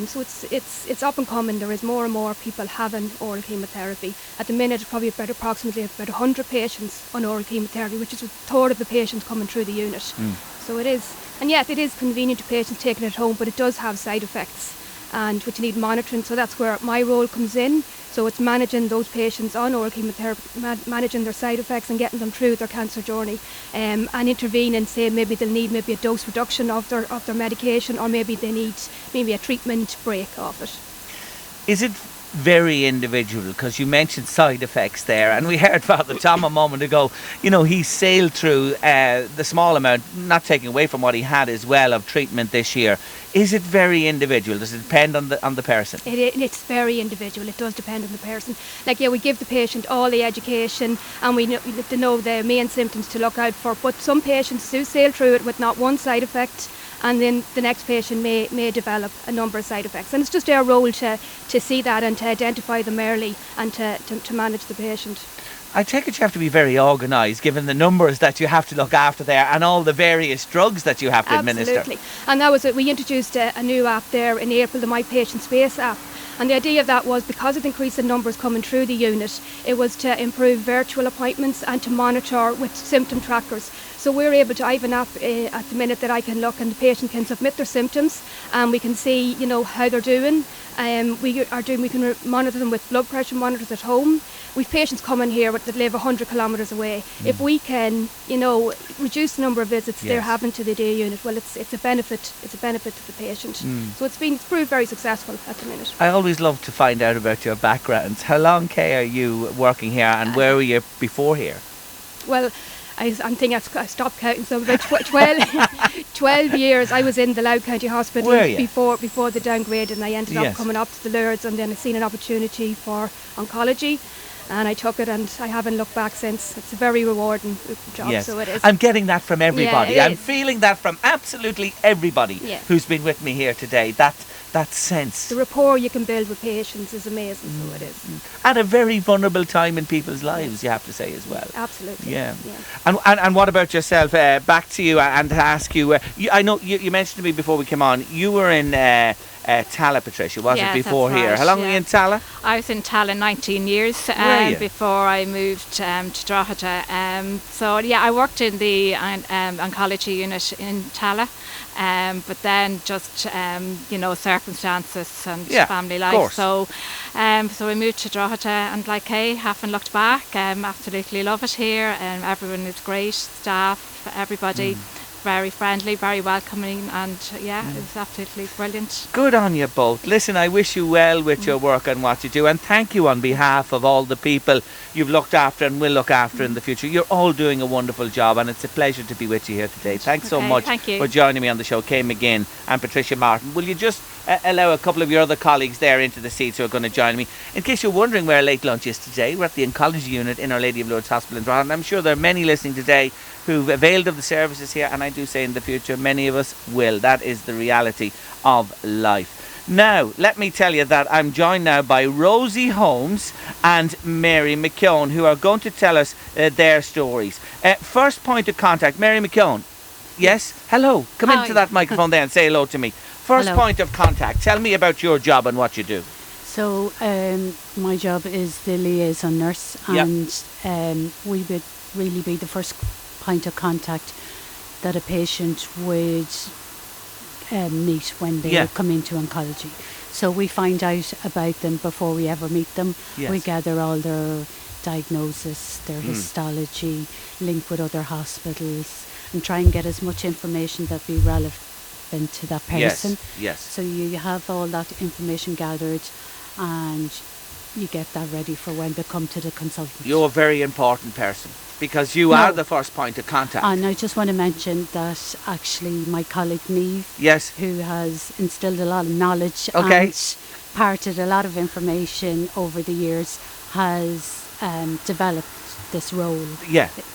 So it's up and coming. There is more and more people having oral chemotherapy. At the minute, approximately about 100 patients on oral chemotherapy, which is a third of the patients coming through the unit. So it is, and yes, it is convenient to patients taking it at home, but it does have side effects, and which need monitoring. So that's where my role comes in. So it's managing those patients on oral chemotherapy, managing their side effects and getting them through their cancer journey, and intervening, say maybe they'll need maybe a dose reduction of their medication, or maybe they need maybe a treatment break of it. Is it very individual? Because you mentioned side effects there, and we heard Father Tom a moment ago, he sailed through the small amount, not taking away from what he had as well, of treatment this year. Is it very individual? Does it depend on the person? It's very individual. It does depend on the person. We give the patient all the education, and we know the main symptoms to look out for, but some patients do sail through it with not one side effect, and then the next patient may develop a number of side effects. And it's just our role to see that and to identify them early and to manage the patient. I take it you have to be very organised, given the numbers that you have to look after there and all the various drugs that you have to administer. Absolutely. And that was it. We introduced a new app there in April, the My Patient Space app. And the idea of that was, because of the increase in numbers coming through the unit, it was to improve virtual appointments and to monitor with symptom trackers. So we're able to, I have an app at the minute that I can look, and the patient can submit their symptoms, and we can see, how they're doing. We can monitor them with blood pressure monitors at home. We've patients coming here that live 100 kilometres away. If we can, reduce the number of visits they're having to the day unit, well, it's a benefit. It's a benefit to the patient. So it's proved very successful at the minute. I always love to find out about your backgrounds. How long, Kay, are you working here, and where were you before here? Well, I'm thinking I stopped counting, so about 12 years I was in the Louth County Hospital before the downgrade, and I ended up coming up to the Lourdes, and then I seen an opportunity for oncology, and I took it, and I haven't looked back since. It's a very rewarding job, so it is. I'm getting that from everybody. Yeah, I'm feeling that from absolutely everybody who's been with me here today. That sense. The rapport you can build with patients is amazing, so it is. At a very vulnerable time in people's lives, you have to say as well. Absolutely. Yeah. And what about yourself? Back to you, and to ask you, I know you mentioned to me before we came on, you were in Tala, Patricia, was it, before here? Right, How long were you in Tala? I was in Tala 19 years before I moved to Drogheda. I worked in the Oncology Unit in Tala. But then just circumstances and family life. So we moved to Drogheda, and like Kay, haven't looked back. Absolutely love it here, and everyone is great, staff, everybody. very friendly, very welcoming, and it was absolutely brilliant. Good on you both. Listen, I wish you well with your work and what you do, and thank you on behalf of all the people you've looked after and will look after in the future. You're all doing a wonderful job, and it's a pleasure to be with you here today. Thanks so much for joining me on the show, Kay McGinn and Patricia Martin. Will you just allow a couple of your other colleagues there into the seats who are going to join me? In case you're wondering where Late Lunch is today, we're at the Oncology Unit in Our Lady of Lourdes Hospital in Drogheda, and I'm sure there are many listening today who've availed of the services here, and I do say in the future many of us will. That is the reality of life. Now, let me tell you that I'm joined now by Rosie Holmes and Mary McKeown, who are going to tell us their stories. First point of contact, Mary McKeown. Yes? Hello. Come into that microphone there and say hello to me. First point of contact, tell me about your job and what you do. So, my job is the liaison nurse, and we would really be the first point of contact that a patient would meet when they would come into oncology. So we find out about them before we ever meet them. We gather all their diagnosis, their histology, link with other hospitals, and try and get as much information that be relevant to that person. So you have all that information gathered, and you get that ready for when they come to the consultant. You're a very important person, because you are the first point of contact. And I just want to mention that actually my colleague Niamh, who has instilled a lot of knowledge and parted a lot of information over the years, has developed this role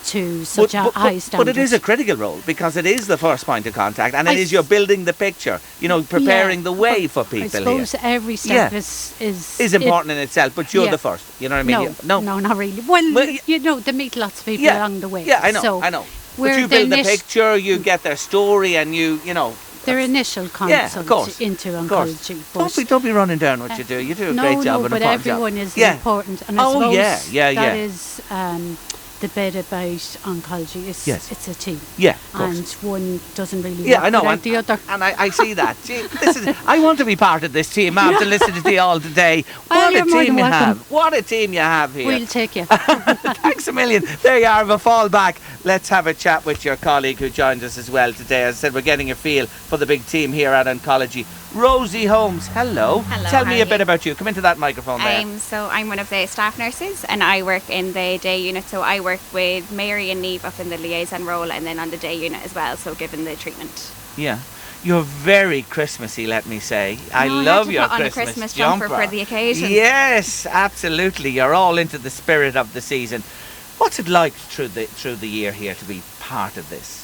to such a high standard. But it is a critical role, because it is the first point of contact, and it is you're building the picture, preparing the way for people. I suppose every step is important in itself, but you're the first. You know what I mean? No, not really. Well, they meet lots of people along the way. Yeah, I know. I know. But you build the picture, you get their story, and their initial consult into oncology. Don't be running down what you do. You do a great job. No, but everyone is important. And I suppose that is the bit about oncology. It's a team. Yeah, and one doesn't really work without the other. And I see that. I want to be part of this team after listening to you all today. What a team you have. What a team you have here. We'll take you. Thanks a million. There you are. We'll fall back. Let's have a chat with your colleague who joined us as well today. As I said, we're getting a feel for the big team here at Oncology. Rosie Holmes, hello. Hello. Tell me a bit about you. Come into that microphone there. So I'm one of the staff nurses, and I work in the day unit. So I work with Mary and Niamh up in the liaison role, and then on the day unit as well, so giving the treatment. Yeah. You're very Christmassy, let me say. I love your Christmas Christmas jumper for the occasion. Yes, absolutely. You're all into the spirit of the season. What's it like through the year here to be part of this?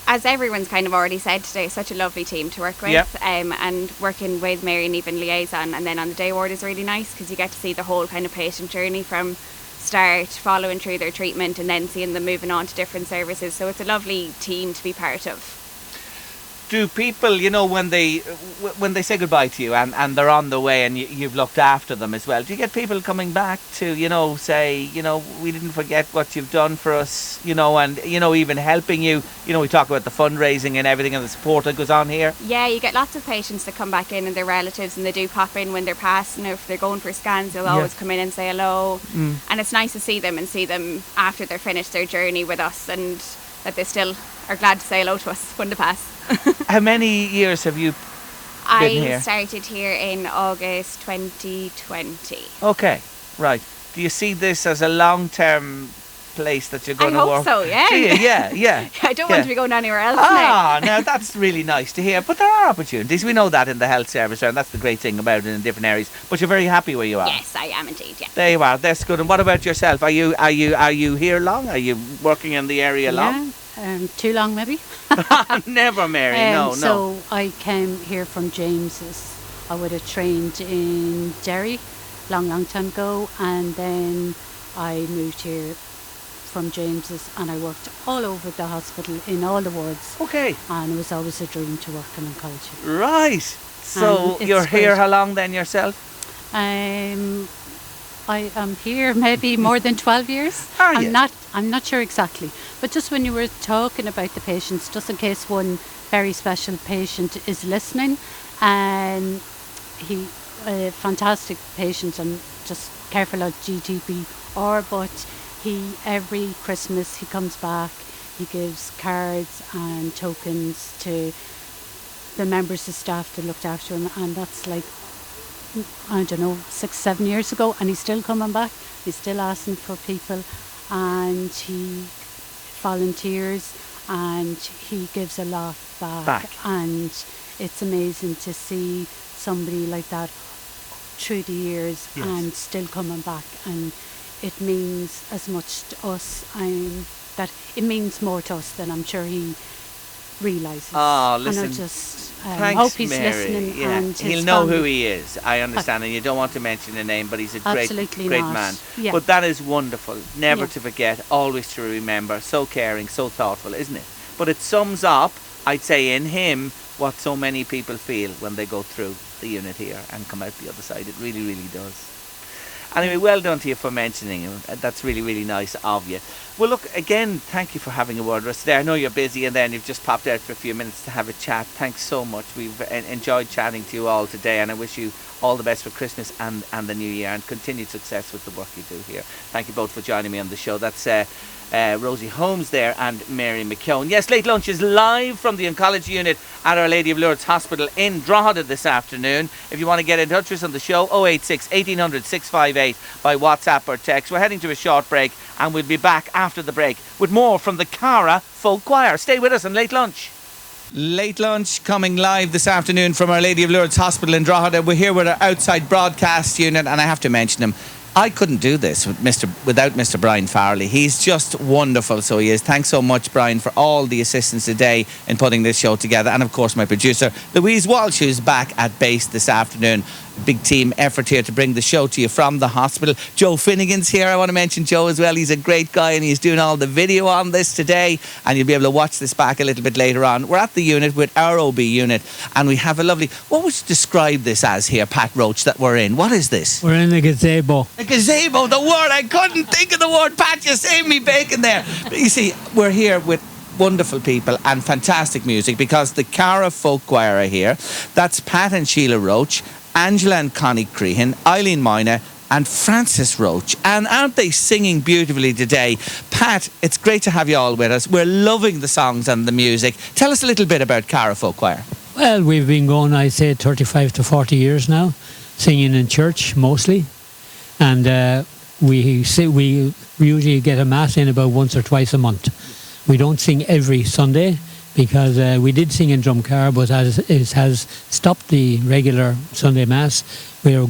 As everyone's kind of already said today, such a lovely team to work with, and working with Mary and even liaison, and then on the day ward is really nice, because you get to see the whole kind of patient journey from start, following through their treatment, and then seeing them moving on to different services. So it's a lovely team to be part of. Do people, when they say goodbye to you and they're on the way and you've looked after them as well, do you get people coming back to, say, we didn't forget what you've done for us, and, even helping you? We talk about the fundraising and everything and the support that goes on here. Yeah, you get lots of patients that come back in and their relatives, and they do pop in when they're passing. If they're going for scans, they'll always come in and say hello. And it's nice to see them after they're finished their journey with us, and that they still are glad to say hello to us when they pass. How many years have you been here? I started here in August 2020. Okay, right. Do you see this as a long-term place that you're going to work? I hope so, yeah. Do you? Yeah. I don't want to be going anywhere else now that's really nice to hear. But there are opportunities. We know that in the health service, and that's the great thing about it in different areas. But you're very happy where you are. Yes, I am indeed, yeah. There you are. That's good. And what about yourself? Are you here long? Are you working in the area long? Too long, maybe. Never, Mary. No. So I came here from James's. I would have trained in Derry long time ago, and then I moved here from James's, and I worked all over the hospital in all the wards. Okay. And it was always a dream to work in oncology. Right. So you're here how long then yourself? I am here maybe more than 12 years. Are you? I'm not sure exactly. But just when you were talking about the patients, just in case one very special patient is listening, and he a fantastic patient, and just careful of GDPR, but he every Christmas he comes back, he gives cards and tokens to the members of staff that looked after him, and that's like, I don't know, 6-7 years ago, and he's still coming back. He's still asking for people, and he volunteers, and he gives a lot back. And it's amazing to see somebody like that through the years and still coming back, and it means as much to us, that it means more to us than I'm sure he realises. Oh, listen. And I just Thanks, hope he's Mary. listening. Yeah. And he'll his know family. who he is. I understand, and you don't want to mention a name, but he's a great Absolutely not. man. Yeah. But that is wonderful. Never Yeah. to forget, always to remember. So caring, so thoughtful, isn't it? But it sums up, I'd say, in him what so many people feel when they go through the unit here and come out the other side. It really, really does. Anyway, well done to you for mentioning him. That's really, really nice of you. Well, look, again, thank you for having a word with us today. I know you're busy, and then you've just popped out for a few minutes to have a chat. Thanks so much. We've enjoyed chatting to you all today, and I wish you all the best for Christmas and the New Year, and continued success with the work you do here. Thank you both for joining me on the show. That's Rosie Holmes there and Mary McKeown. Yes, Late Lunch is live from the Oncology Unit at Our Lady of Lourdes Hospital in Drogheda this afternoon. If you want to get in touch with us on the show, 086 1800 658 by WhatsApp or text. We're heading to a short break, and we'll be back after the break with more from the Cara Folk Choir. Stay with us on Late Lunch. Late Lunch coming live this afternoon from Our Lady of Lourdes Hospital in Drogheda. We're here with our outside broadcast unit, and I have to mention him. I couldn't do this without Mr. Brian Farley. He's just wonderful, so he is. Thanks so much, Brian, for all the assistance today in putting this show together. And, of course, my producer, Louise Walsh, who's back at base this afternoon. Big team effort here to bring the show to you from the hospital. Joe Finnegan's here. I want to mention Joe as well. He's a great guy, and he's doing all the video on this today, and you'll be able to watch this back a little bit later on. We're at the unit with our OB unit, and we have a lovely... What would you describe this as here, Pat Roach, that we're in? What is this? We're in a gazebo. A gazebo, the word. I couldn't think of the word. Pat, you saved me bacon there. But you see, we're here with wonderful people and fantastic music, because the Cara Folk Choir are here. That's Pat and Sheila Roach, Angela and Connie Crehan, Eileen Moyna and Francis Roach. And aren't they singing beautifully today? Pat, it's great to have you all with us. We're loving the songs and the music. Tell us a little bit about Cara Folk Choir. Well, we've been going, I'd say, 35 to 40 years now, singing in church mostly. And we usually get a mass in about once or twice a month. We don't sing every Sunday, because we did sing in Drumcar, but as it has stopped the regular Sunday Mass, we're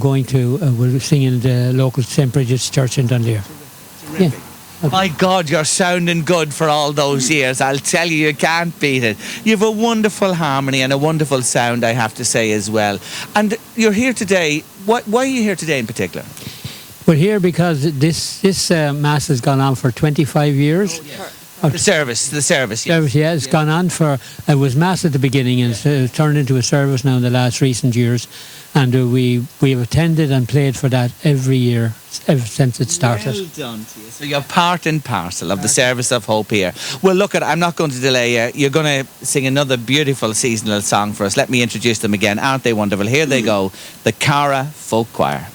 singing in the local St. Bridget's Church in Dunleer. Terrific. Yeah. My God, you're sounding good for all those years. I'll tell you can't beat it. You have a wonderful harmony and a wonderful sound, I have to say, as well. And you're here today. Why are you here today in particular? We're here because this Mass has gone on for 25 years. Oh, yeah. The service, yes. Service, yeah, it's gone on for... It was Mass at the beginning, and it's turned into a service now in the last recent years. And we have attended and played for that every year, ever since it started. Well done to you. So you're part and parcel of the service of hope here. Well, look, I'm not going to delay you. You're going to sing another beautiful seasonal song for us. Let me introduce them again. Aren't they wonderful? Here they go. The Cara Folk Choir.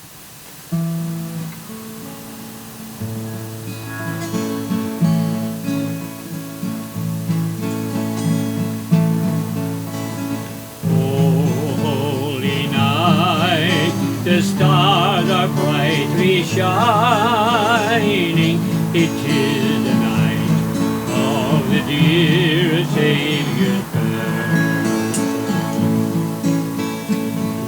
The stars are brightly shining. It is the night of the dear Saviour's birth.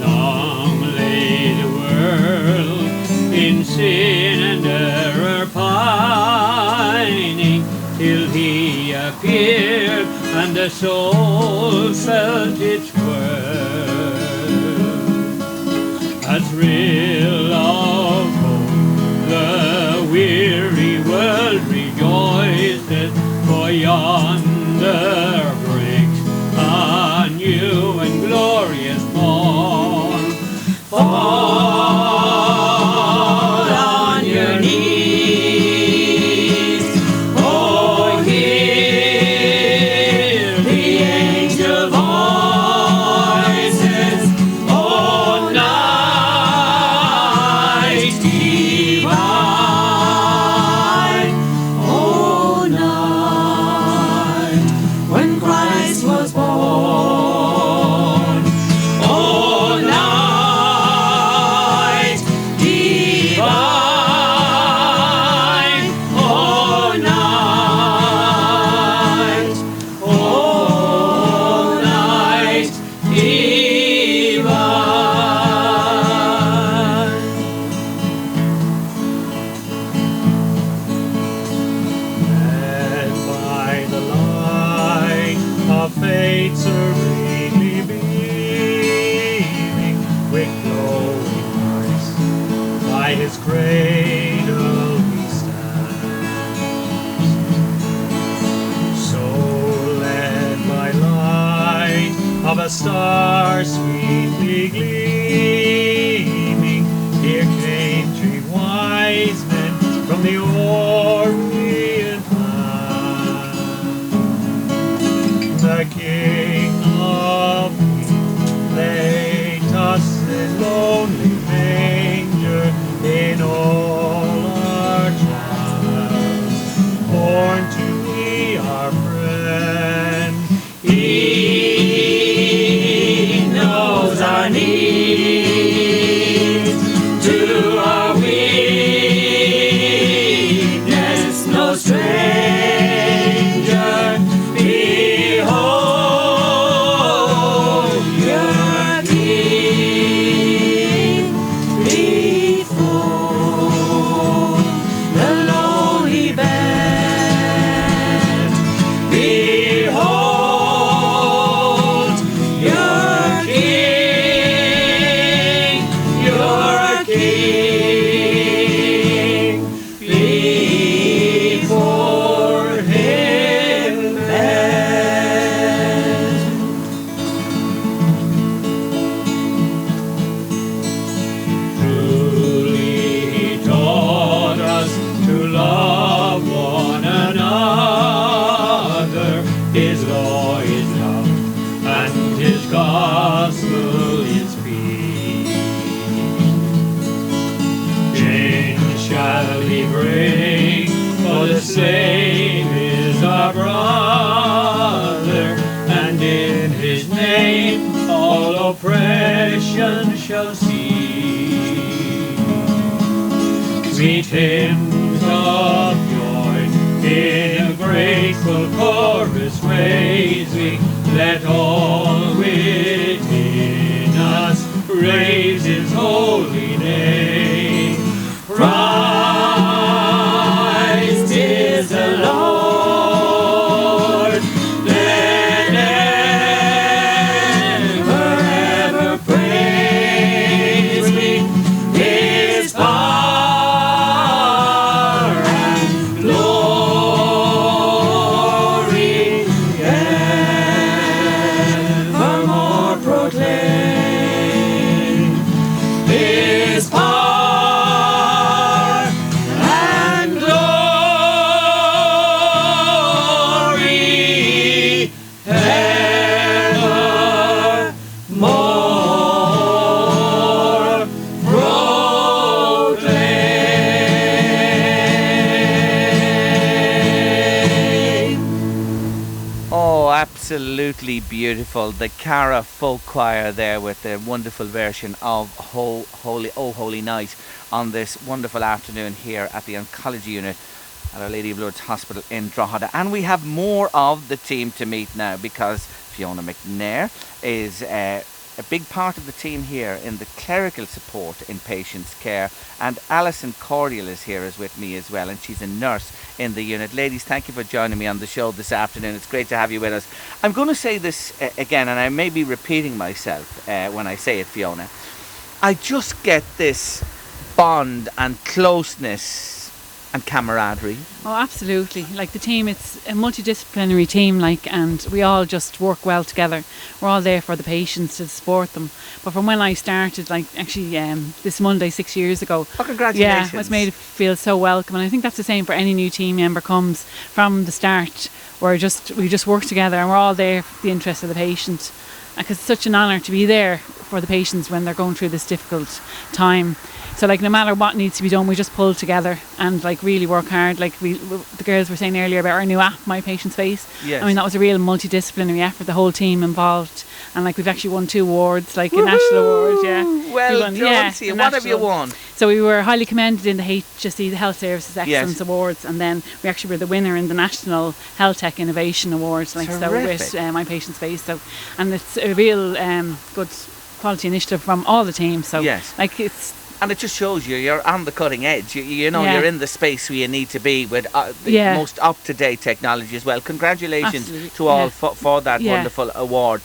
Long lay the world in sin and error pining, till He appeared and the soul felt its worth. A thrill of hope, the weary world rejoices, for yonder breaks a new and glorious morn. Fall on your knees, oh, hear the angel voices, oh, night divine, oh, night. his cradle we stand. So led by light of a star sweetly gleaming, here came 3 wise men from the Orient land. The King of Kings laid us in lonely manger in all our trials, born to be our friend. He knows our needs, to our weakness, no stranger. Behold your King before the lowly bed. Behold your King, your King, before him bed. Truly he taught us to love one another. His law is love, and his gospel is peace. Change shall he bring, for the same is our brother, and in his name all oppression shall cease. Sweet hymns of joy in a grateful chorus raise we, let all within us praise his holy name. Christ is the Lord, let ever, ever praise we his power and glory evermore proclaim. His power and glory evermore proclaim. Oh, absolutely beautiful. The Cara Folk Choir there with the wonderful version of Holy Night on this wonderful afternoon here at the Oncology Unit at Our Lady of Lourdes Hospital in Drogheda. And we have more of the team to meet now, because Fiona McNair is a big part of the team here in the clerical support in patients' care, and Alison Cordial is here with me as well, and she's a nurse in the unit. Ladies, thank you for joining me on the show this afternoon. It's great to have you with us. I'm going to say this again, and I may be repeating myself when I say it, Fiona. I just get this bond and closeness and camaraderie. Oh, absolutely. Like the team, it's a multidisciplinary team, and we all just work well together. We're all there for the patients to support them. But from when I started, this Monday 6 years ago. Oh, congratulations. Yeah, it's made it feel so welcome. And I think that's the same for any new team member comes from the start. We just work together, and we're all there for the interest of the patient. Because it's such an honour to be there for the patients when they're going through this difficult time. So no matter what needs to be done, we just pull together and really work hard. The girls were saying earlier about our new app, My Patient's Face. Yes. I mean, that was a real multidisciplinary effort, the whole team involved. And we've actually won 2 awards, a national award, yeah. Well done to you. What have you won? So we were highly commended in the HSE, the Health Services Excellence Yes. Awards, and then we actually were the winner in the National Health Tech Innovation Awards, so with My Patient's Face. So, and it's a real good quality initiative from all the teams. So yes. And it just shows you're on the cutting edge. You're in the space where you need to be with the most up-to-date technology as well. Congratulations Absolutely. to all for that wonderful award.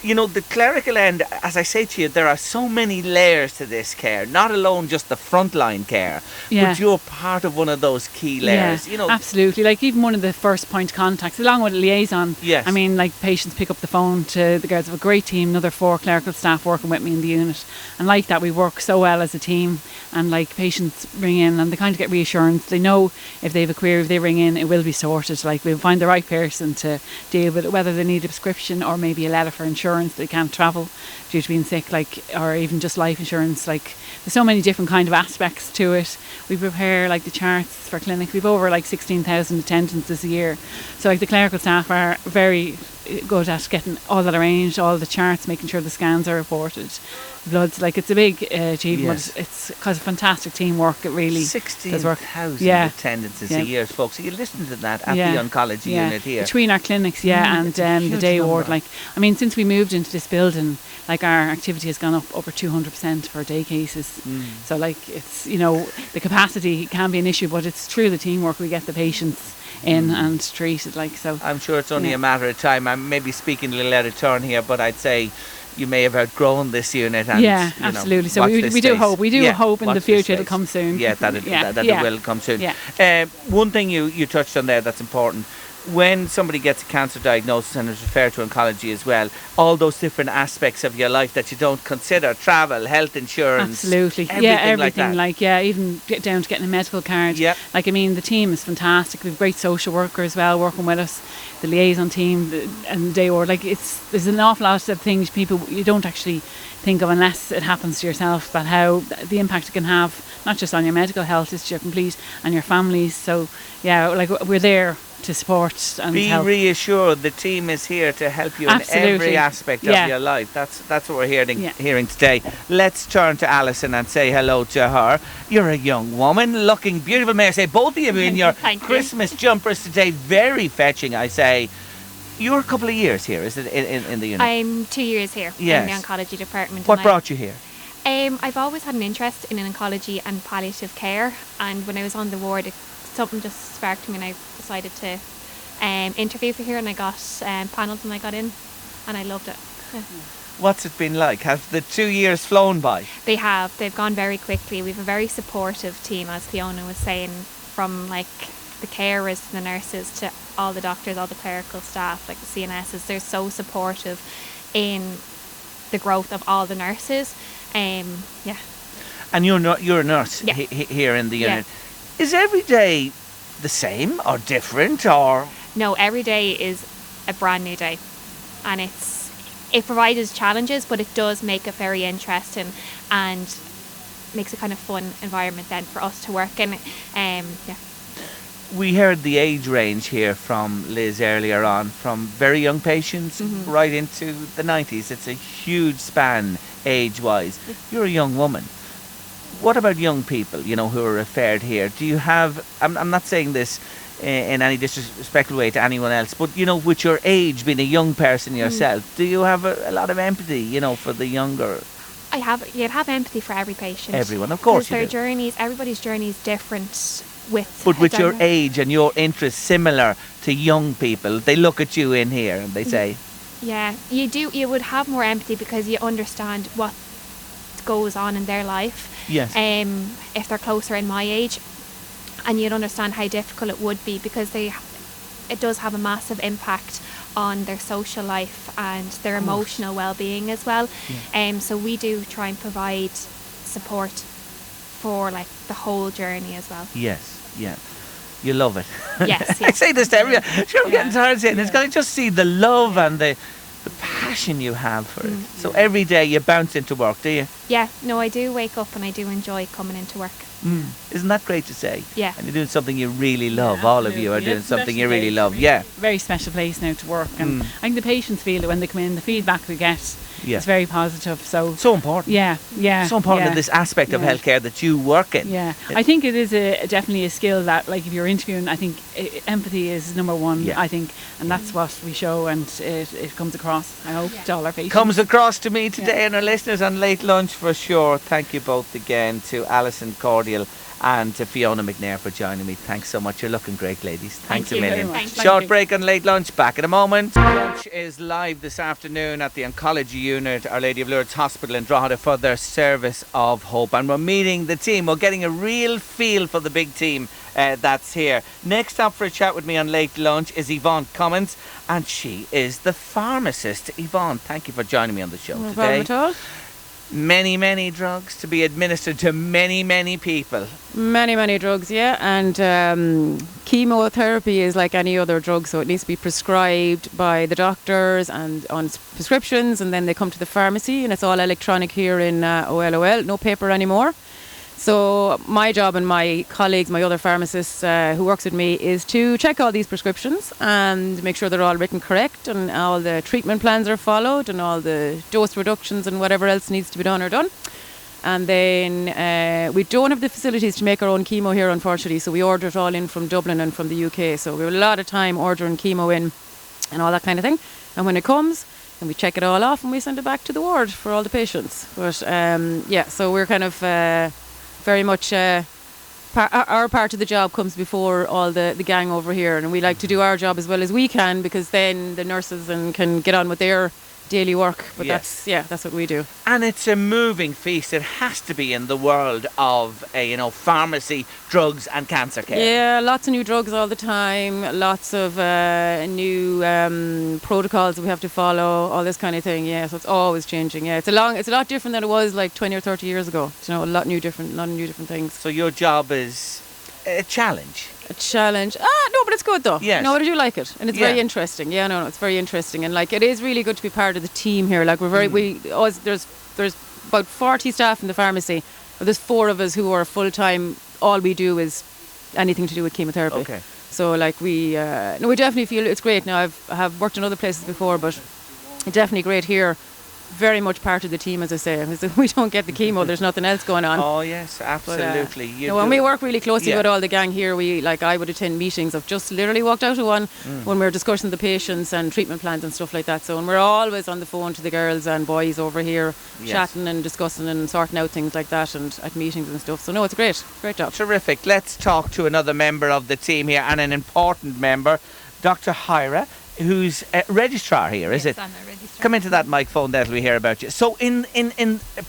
you know, the clerical end, as I say to you, there are so many layers to this care, not alone just the frontline care, but you're part of one of those key layers. You know, absolutely. Like even one of the first point contacts, along with liaison. Yes. I mean, like patients pick up the phone to the girls of a great team, another 4 clerical staff working with me in the unit. And like that, we work so well as a team. And like patients ring in and they kind of get reassurance. They know if they have a query, if they ring in, it will be sorted. Like we'll find the right person to deal with it, whether they need a prescription or maybe a letter for insurance. They can't travel due to being sick, like, or even just life insurance. Like there's so many different kind of aspects to it. We prepare like the charts for clinics. We've over like 16,000 attendants this year. So like the clerical staff are very good at getting all that arranged, all the charts, making sure the scans are reported, bloods. Like it's a big achievement. It's because of fantastic teamwork. It really 16,000 attendances a year, folks. So you listen to that at the Oncology Unit here. Between our clinics, and the day ward. Like, I mean, since we moved into this building, like our activity has gone up over 200% for day cases. So like it's, you know, the capacity can be an issue, but it's through the teamwork we get the patients in and treated. Like, so I'm sure it's only a matter of time. I'm maybe speaking a little out of turn here, but I'd say you may have outgrown this unit. And, absolutely. So we do hope. We do hope in the future it'll come soon. Yeah, that it will come soon. Yeah. One thing you touched on there that's important. When somebody gets a cancer diagnosis and is referred to oncology as well, all those different aspects of your life that you don't consider, travel, health insurance, absolutely, everything like even get down to getting a medical card. Like, I mean, the team is fantastic. We've great social workers as well working with us, the liaison team and the day ward. Like there's an awful lot of things people you don't actually think of unless it happens to yourself, but how the impact it can have not just on your medical health, it's your complete and your families. So like we're there to support and be help. Reassured the team is here to help you in every aspect of your life. That's what we're hearing today. Let's turn to Alison and say hello to her. You're a young woman looking beautiful, may I say. Both of you in your Christmas jumpers today, very fetching, I say. You're a couple of years here, is it, in the unit? I'm 2 years here in the oncology department. What brought you here? I've always had an interest in oncology and palliative care, and when I was on the ward, something just sparked me and I decided to interview for here, and I got panels and I got in and I loved it. What's it been like? Have the 2 years flown by? They have. They've gone very quickly. We have a very supportive team, as Fiona was saying, from like the carers to the nurses to all the doctors, all the clerical staff, like the CNSs. They're so supportive in the growth of all the nurses. And you're a nurse here in the unit. Is every day the same or different, or? No, every day is a brand new day, and it provides challenges, but it does make it very interesting and makes a kind of fun environment then for us to work in. We heard the age range here from Liz earlier on, from very young patients right into the 90s. It's a huge span age-wise. You're a young woman. What about young people, you know, who are referred here? Do you have, I'm not saying this in any disrespectful way to anyone else, but, you know, with your age, being a young person yourself, do you have a lot of empathy, you know, for the younger? You'd have empathy for every patient. Everyone, of course you do. Journeys, everybody's journey is different. But with your age and your interests similar to young people, they look at you in here and they say... Yeah, you do. You would have more empathy because you understand what goes on in their life. Yes. If they're closer in my age, and you'd understand how difficult it would be because it does have a massive impact on their social life and their emotional well-being as well. Yeah. So we do try and provide support for like the whole journey as well. Yes. Yeah. You love it. Yes. I say this to everyone. Sure, I'm getting tired of saying this. Can I just see the love and the passion you have for it? So every day you bounce into work, do you? Yeah. No, I do wake up and I do enjoy coming into work. Isn't that great to say? Yeah. And you're doing something you really love. All of you are doing something you really love. Yeah. Very special place now to work, and I think the patients feel it when they come in. The feedback we get Yeah. It's very positive. So important. Yeah. So important yeah. in this aspect of healthcare that you work in. Yeah, I think it is definitely a skill that, like, if you're interviewing, I think empathy is number one. Yeah. I think, and that's what we show, and it comes across. I hope to all our patients. Comes across to me today and our listeners on Late Lunch for sure. Thank you both again, to Alison Cordial and to Fiona McNair for joining me. Thanks so much. You're looking great, ladies. Thanks a million. Short break on Late Lunch. Back in a moment. Lunch is live this afternoon at the Oncology Unit, Our Lady of Lourdes Hospital in Drogheda, for their Service of Hope. And we're meeting the team. We're getting a real feel for the big team that's here. Next up for a chat with me on Late Lunch is Yvonne Cummins, and she is the pharmacist. Yvonne, thank you for joining me on the show No today. problem at all. Many drugs to be administered to many people. Many drugs, yeah. And chemotherapy is like any other drug, so it needs to be prescribed by the doctors and on prescriptions, and then they come to the pharmacy, and it's all electronic here in OLOL, no paper anymore. So my job and my colleagues, my other pharmacists who works with me, is to check all these prescriptions and make sure they're all written correct, and all the treatment plans are followed, and all the dose reductions and whatever else needs to be done are done. And then we don't have the facilities to make our own chemo here, unfortunately, so we order it all in from Dublin and from the UK. So we have a lot of time ordering chemo in and all that kind of thing. And when it comes, then we check it all off and we send it back to the ward for all the patients. But so we're kind of very much our part of the job comes before all the gang over here, and we like to do our job as well as we can, because then the nurses can get on with their daily work. But that's what we do. And it's a moving feast. It has to be in the world of pharmacy, drugs and cancer care. Yeah, lots of new drugs all the time, lots of new protocols we have to follow, all this kind of thing. Yeah, so it's always changing. Yeah, it's a lot different than it was like 20 or 30 years ago. A lot of new different things. So your job is a challenge. A challenge. No, but it's good though. Yes. No, but I do like it, and it's very interesting. Yeah, no, it's very interesting, and like it is really good to be part of the team here. Like there's about 40 staff in the pharmacy, but there's 4 of us who are full time. All we do is anything to do with chemotherapy. Okay. So like we definitely feel it's great. Now I have worked in other places before, but it's definitely great here. Very much part of the team, as I say. If we don't get the chemo, there's nothing else going on. Oh yes, absolutely. But, when we work really closely with all the gang here, I would attend meetings. I've just literally walked out of one when we're discussing the patients and treatment plans and stuff like that. So, and we're always on the phone to the girls and boys over here, chatting and discussing and sorting out things like that, and at meetings and stuff. So no, it's great job. Terrific. Let's talk to another member of the team here, and an important member, Dr. Hyra, who's a registrar here, is it? I'm a registrar. Come into that microphone there till we hear about you. So in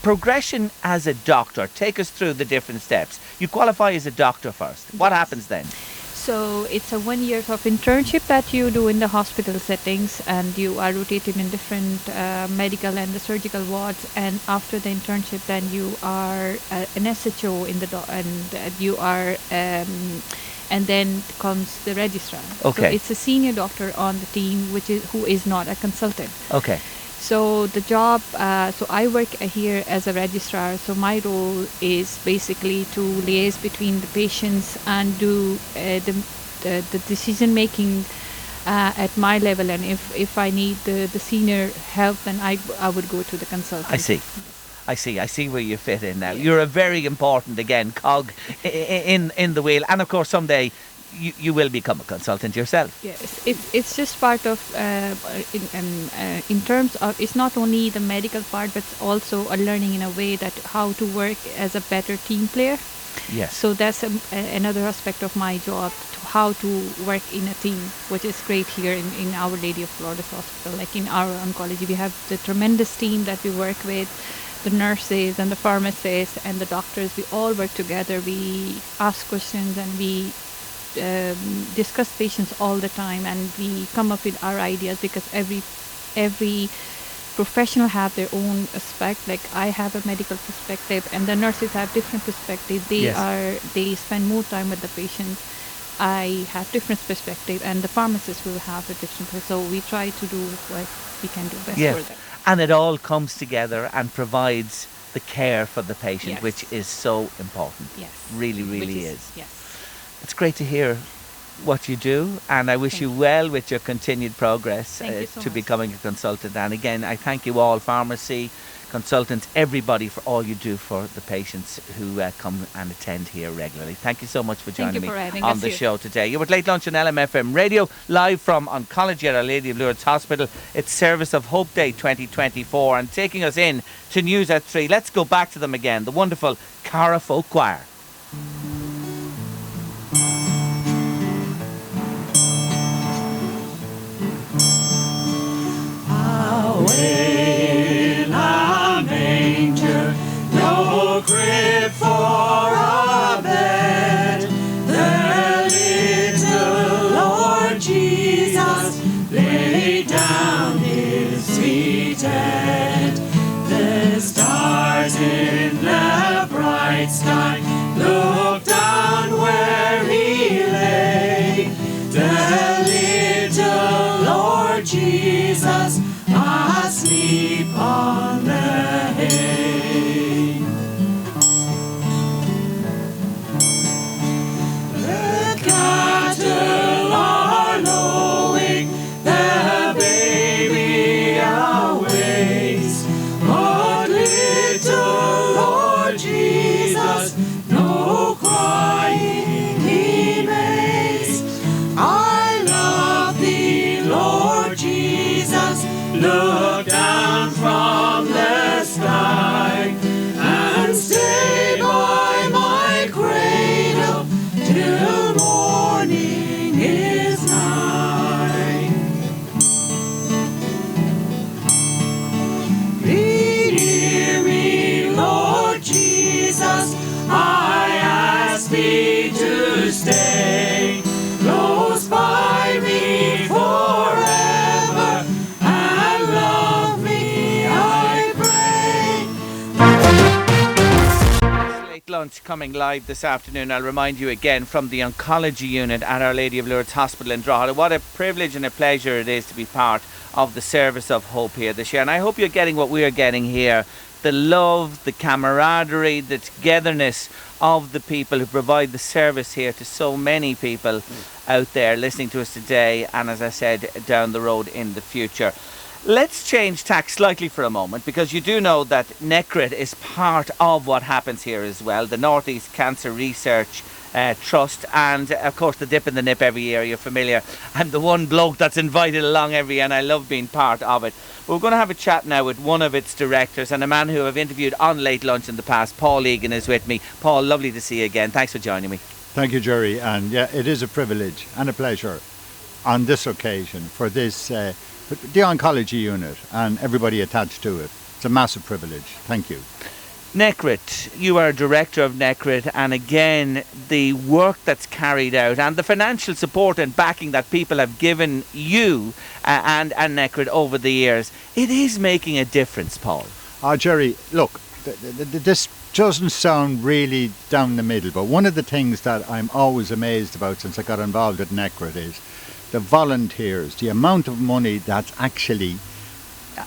progression as a doctor, take us through the different steps. You qualify as a doctor first. What happens then? So it's a 1 year of internship that you do in the hospital settings, and you are rotated in different medical and the surgical wards. And after the internship, then you are an SHO in the and you are. And then comes the registrar. Okay. So it's a senior doctor on the team, who is not a consultant. Okay. So the job, so I work here as a registrar. So my role is basically to liaise between the patients and do the decision making at my level. And if I need the senior help, then I would go to the consultant. I see where you fit in now. You're a very important, again, cog in the wheel. And of course, someday you will become a consultant yourself. Yes, it's just part of, in terms of, it's not only the medical part, but also a learning in a way that how to work as a better team player. Yes. So that's another aspect of my job, how to work in a team, which is great here in Our Lady of Lourdes Hospital. Like in our oncology, we have the tremendous team that we work with. The nurses and the pharmacists and the doctors, we all work together. We ask questions and we discuss patients all the time, and we come up with our ideas, because every professional have their own aspect. Like I have a medical perspective, and the nurses have different perspective. They spend more time with the patients. I have different perspective, and the pharmacist will have a different. So we try to do what we can do best for them. And it all comes together and provides the care for the patient, which is so important. Yes. Really is. Yes. It's great to hear what you do, and I wish you well with your continued progress Thank you so to much. becoming a consultant. And again, I thank you all, pharmacy, consultants, everybody, for all you do for the patients who come and attend here regularly. Thank you so much for Thank joining you me for having on us the here. show today. You're with Late Lunch on LMFM Radio, live from Oncology at Our Lady of Lourdes Hospital. It's Service of Hope Day 2024, and taking us in to News at 3. Let's go back to them again, the wonderful Cara Folk Choir. In a manger, no crib for a bed. The little Lord Jesus laid down his sweet head. The stars in the bright sky looked down where he lay. The little Lord Jesus asleep on the hay. The cattle are lowing, the baby awakes, but little Lord Jesus no crying he makes. I love thee, Lord Jesus, look down from the sky and stay by my cradle till morning is nigh. Be near me, Lord Jesus, I ask thee to stay close by me forever and love me, I pray. Late Lunch coming live this afternoon. I'll remind you again from the Oncology Unit at Our Lady of Lourdes Hospital in Drogheda. What a privilege and a pleasure it is to be part of the Service of Hope here this year. And I hope you're getting what we're getting here. The love, the camaraderie, the togetherness of the people who provide the service here to so many people out there listening to us today, and as I said, down the road in the future. Let's change tack slightly for a moment, because you do know that NECRET is part of what happens here as well, the North East Cancer Research Trust, and of course the Dip in the Nip every year. You're familiar. I'm the one bloke that's invited along every year, and I love being part of it. We're going to have a chat now with one of its directors, and a man who I've interviewed on Late Lunch in the past. Paul Egan is with me. Paul, lovely to see you again. Thanks for joining me. Thank you, Gerry. And yeah, it is a privilege and a pleasure on this occasion for this, the Oncology Unit and everybody attached to it. It's a massive privilege. Thank you. NECRET, you are director of NECRET, and again the work that's carried out and the financial support and backing that people have given you and NECRET over the years, it is making a difference, Paul. Gerry, look, this doesn't sound really down the middle, but one of the things that I'm always amazed about since I got involved at NECRET is the volunteers, the amount of money that's actually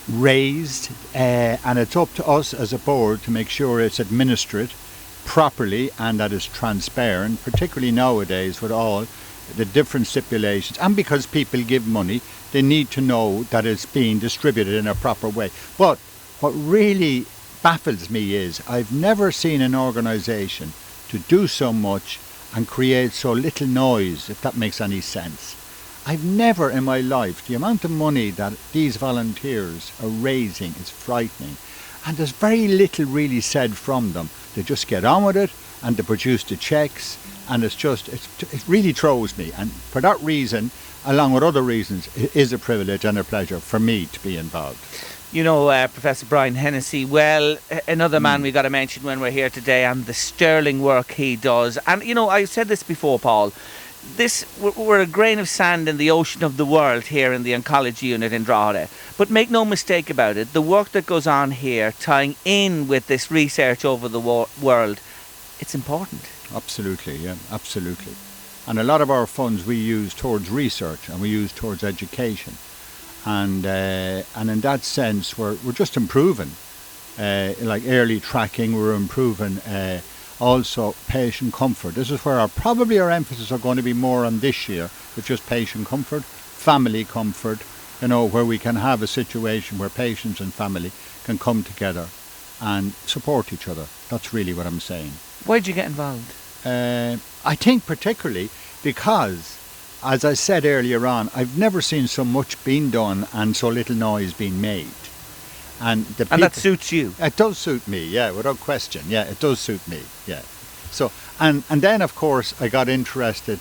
raised, and it's up to us as a board to make sure it's administered properly and that it's transparent, particularly nowadays with all the different stipulations, and because people give money they need to know that it's being distributed in a proper way. But what really baffles me is I've never seen an organisation to do so much and create so little noise, if that makes any sense. I've never in my life, the amount of money that these volunteers are raising is frightening, and there's very little really said from them. They just get on with it and they produce the checks, and it really throws me, and for that reason, along with other reasons, it is a privilege and a pleasure for me to be involved. You know, Professor Brian Hennessy, well, another man we got to mention when we're here today, and the sterling work he does. And you know, I said this before, Paul, we're a grain of sand in the ocean of the world here in the Oncology Unit in Drogheda. But make no mistake about it, the work that goes on here, tying in with this research over the world, it's important. Absolutely, yeah, absolutely. And a lot of our funds we use towards research and we use towards education. And in that sense, we're just improving. Like early tracking, we're improving also patient comfort. This is where probably our emphasis are going to be more on this year, with just patient comfort, family comfort, where we can have a situation where patients and family can come together and support each other. That's really what I'm saying. Why did you get involved? I think particularly because, as I said earlier on, I've never seen so much being done and so little noise being made. And that suits you? It does suit me, yeah, without question. Yeah, it does suit me, yeah. So, and then, of course, I got interested,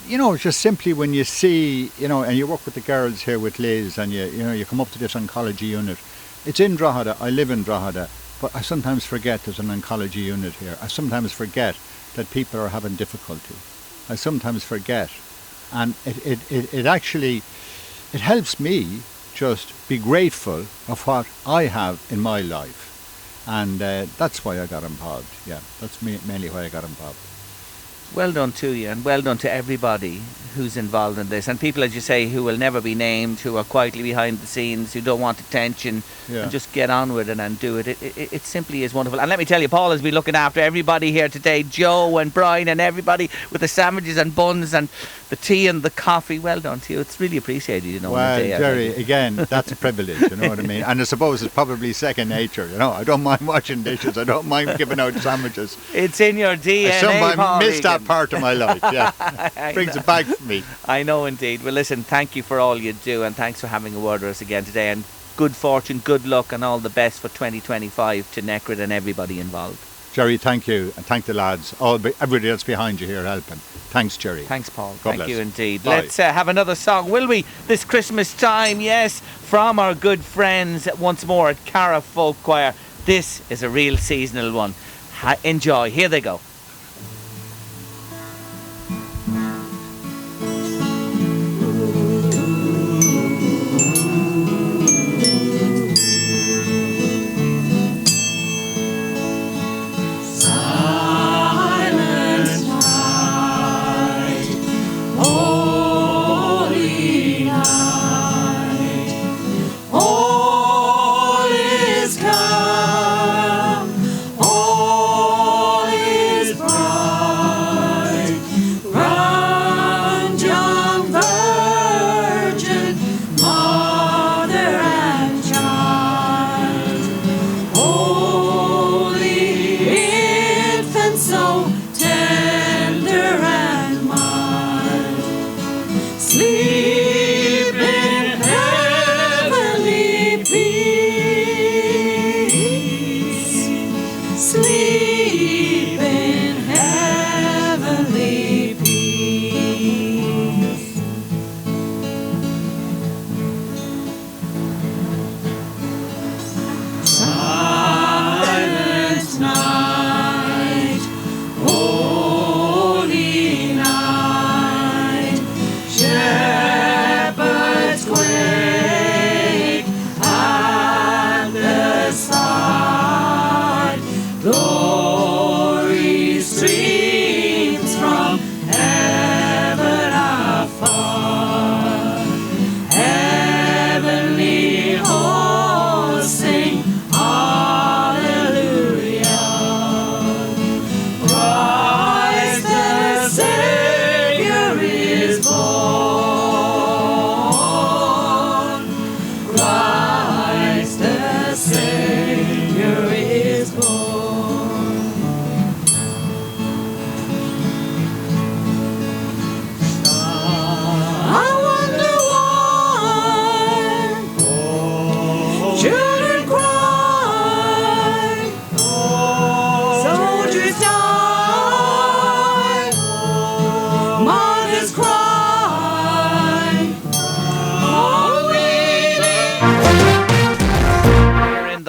just simply when you see, and you work with the girls here with Liz, and you come up to this oncology unit. It's in Drogheda. I live in Drogheda, but I sometimes forget there's an oncology unit here. I sometimes forget that people are having difficulty. I sometimes forget. And it actually helps me just be grateful of what I have in my life. And that's why I got involved. Yeah, that's mainly why I got involved. Well done to you, and well done to everybody who's involved in this. And people, as you say, who will never be named, who are quietly behind the scenes, who don't want attention, and just get on with it and do it. It simply is wonderful. And let me tell you, Paul has been looking after everybody here today, Joe and Brian and everybody, with the sandwiches and buns and the tea and the coffee. Well done to you. It's really appreciated, Well, on the day Gerry, again, that's a privilege, you know what I mean? And I suppose it's probably second nature, I don't mind washing dishes. I don't mind giving out sandwiches. It's in your DNA, I missed that part of my life, yeah. Brings it back for me. I know indeed. Well, listen, thank you for all you do, and thanks for having a word with us again today, and good fortune, good luck, and all the best for 2025 to NECRET and everybody involved. Gerry, thank you, and thank the lads, everybody that's behind you here helping. Thanks, Gerry. Thanks, Paul. God Thank bless. you indeed. Bye. Let's have another song, will we? This Christmas time, yes, from our good friends once more at Cara Folk Choir. This is a real seasonal one. Enjoy. Here they go.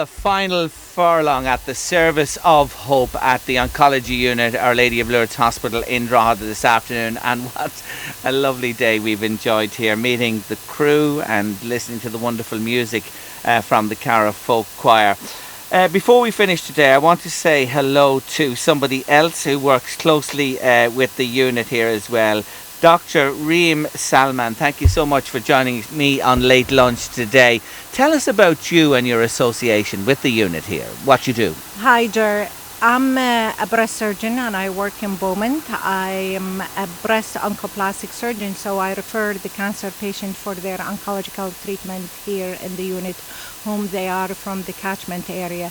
Final furlong at the Service of Hope at the Oncology Unit, Our Lady of Lourdes Hospital in Drogheda this afternoon, and what a lovely day we've enjoyed here, meeting the crew and listening to the wonderful music from the Cara Folk Choir. Before we finish today, I want to say hello to somebody else who works closely with the unit here as well. Dr. Reem Salman, thank you so much for joining me on Late Lunch today. Tell us about you and your association with the unit here, what you do. Hi, Ger. I'm a breast surgeon and I work in Beaumont. I am a breast oncoplastic surgeon, so I refer the cancer patient for their oncological treatment here in the unit, whom they are from the catchment area.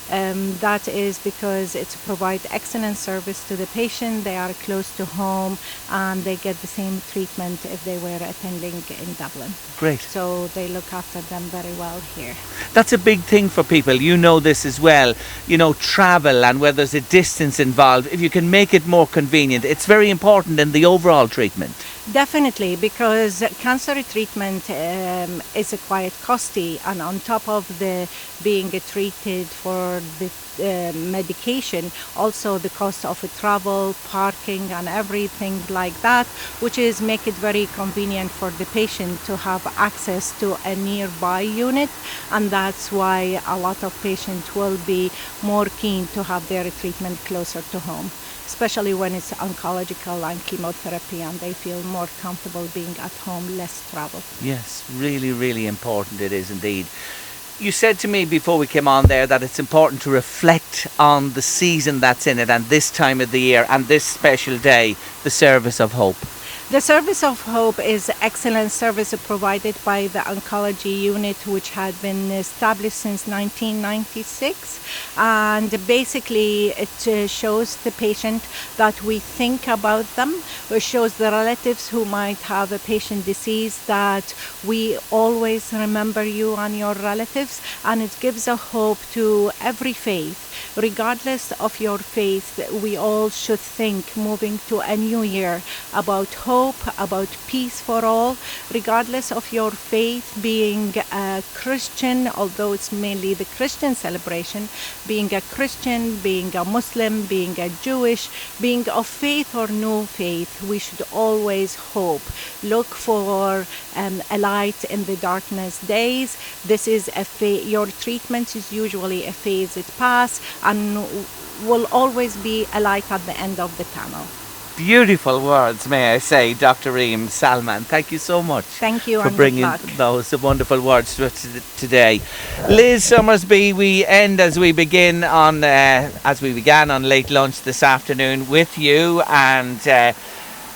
That is because it provides excellent service to the patient. They are close to home and they get the same treatment if they were attending in Dublin. Great. So they look after them very well here. That's a big thing for people. You know this as well. You know, travel and where there's a distance involved. If you can make it more convenient, it's very important in the overall treatment. Definitely, because cancer treatment is quite costly, and on top of the being treated for the medication, also the cost of travel, parking and everything like that, which is make it very convenient for the patient to have access to a nearby unit, and that's why a lot of patients will be more keen to have their treatment closer to home, especially when it's oncological and chemotherapy and they feel more comfortable being at home, less travel. Yes, really, really important it is indeed. You said to me before we came on there that it's important to reflect on the season that's in it and this time of the year and this special day, the Service of Hope. The Service of Hope is excellent service provided by the Oncology Unit, which had been established since 1996. And basically it shows the patient that we think about them. It shows the relatives who might have a patient disease that we always remember you and your relatives. And it gives a hope to every faith. Regardless of your faith, we all should think moving to a new year about hope, about peace for all, regardless of your faith, being a Christian, although it's mainly the Christian celebration, being a Christian, being a Muslim, being a Jewish, being of faith or no faith, we should always hope. Look for a light in the darkness days. This is your treatment is usually a phase it passes and will always be a light at the end of the tunnel. Beautiful words, may I say, Dr. Reem Salman. Thank you so much. Thank you for and bringing good luck. those wonderful words to us today. Liz Summersby, we end as we began on Late Lunch this afternoon with you, and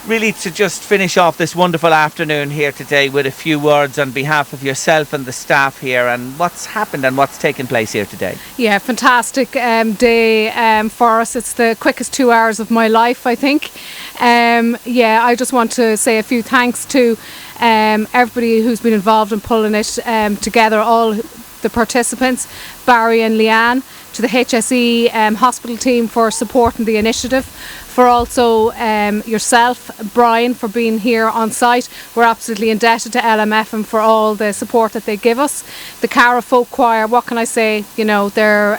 really to just finish off this wonderful afternoon here today with a few words on behalf of yourself and the staff here and what's happened and what's taken place here today. Yeah, fantastic day for us. It's the quickest 2 hours of my life, I think. I just want to say a few thanks to everybody who's been involved in pulling it together, all the participants, Barry and Leanne, to the HSE hospital team for supporting the initiative, for also yourself, Brian, for being here on site. We're absolutely indebted to LMFM for all the support that they give us. The Cara Folk Choir, what can I say? You know, they're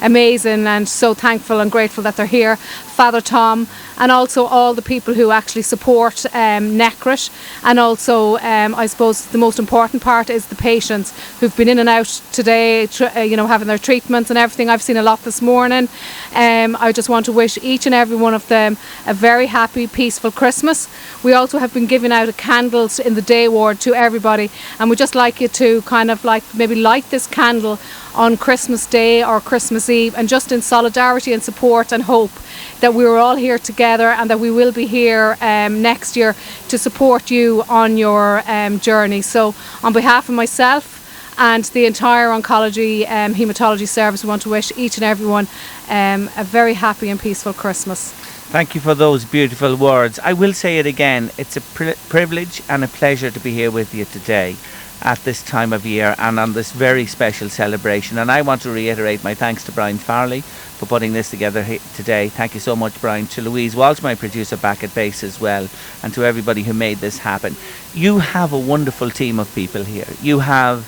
amazing, and so thankful and grateful that they're here. Father Tom, and also all the people who actually support NECRET, and also I suppose the most important part is the patients who've been in and out today, having their treatments and everything. I've seen a lot this morning. I just want to wish each and every one of them a very happy, peaceful Christmas. We also have been giving out candles in the day ward to everybody, and we'd just like you to kind of like maybe light this candle on Christmas Day or Christmas Eve, and just in solidarity and support and hope that we were all here together and that we will be here next year to support you on your journey. So on behalf of myself and the entire oncology haematology service, we want to wish each and everyone a very happy and peaceful Christmas. Thank you for those beautiful words. I will say it again, it's a privilege and a pleasure to be here with you today at this time of year and on this very special celebration. And I want to reiterate my thanks to Brian Farley for putting this together today. Thank you so much, Brian. To Louise Walsh, my producer back at base as well, and to everybody who made this happen. You have a wonderful team of people here. You have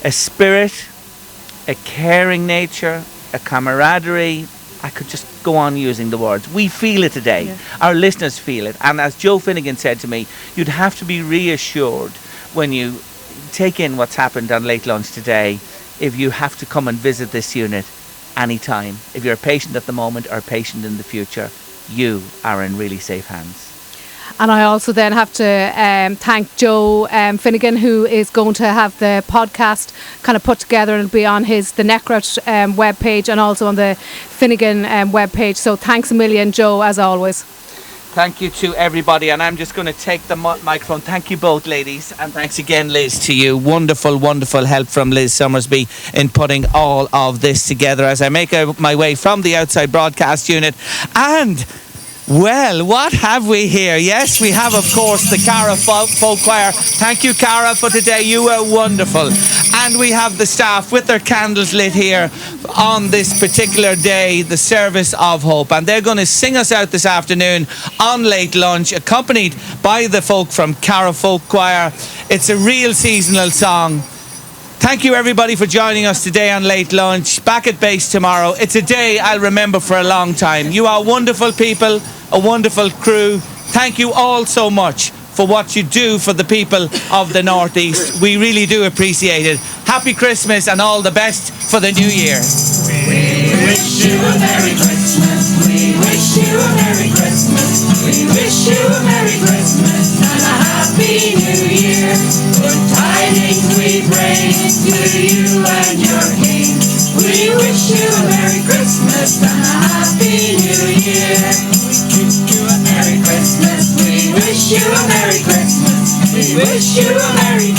a spirit, a caring nature, a camaraderie. I could just go on using the words. We feel it today. Yeah. Our listeners feel it. And as Joe Finnegan said to me, you'd have to be reassured when you take in what's happened on Late Lunch today if you have to come and visit this unit anytime. If you're a patient at the moment or a patient in the future, you are in really safe hands. And I also then have to thank Joe Finnegan, who is going to have the podcast kind of put together and be on the NECRET webpage and also on the Finnegan webpage. So thanks a million, Joe, as always. Thank you to everybody, and I'm just going to take the microphone. Thank you both, ladies, and thanks again, Liz, to you. Wonderful, wonderful help from Liz Summersby in putting all of this together as I make my way from the outside broadcast unit. And well, what have we here? Yes, we have, of course, the Cara Folk Choir. Thank you, Cara, for today. You were wonderful. And we have the staff with their candles lit here on this particular day, the Service of Hope. And they're going to sing us out this afternoon on Late Lunch, accompanied by the folk from Cara Folk Choir. It's a real seasonal song. Thank you, everybody, for joining us today on Late Lunch. Back at base tomorrow. It's a day I'll remember for a long time. You are wonderful people, a wonderful crew. Thank you all so much for what you do for the people of the Northeast. We really do appreciate it. Happy Christmas and all the best for the new year. We wish you a Merry Christmas. We wish you a Merry Christmas. We wish you a Merry Christmas and a Happy New Year. Good tidings we bring to you and your King. We wish you a Merry Christmas and a Happy New Year. We wish you a Merry Christmas. We wish you a Merry Christmas. We wish you a Merry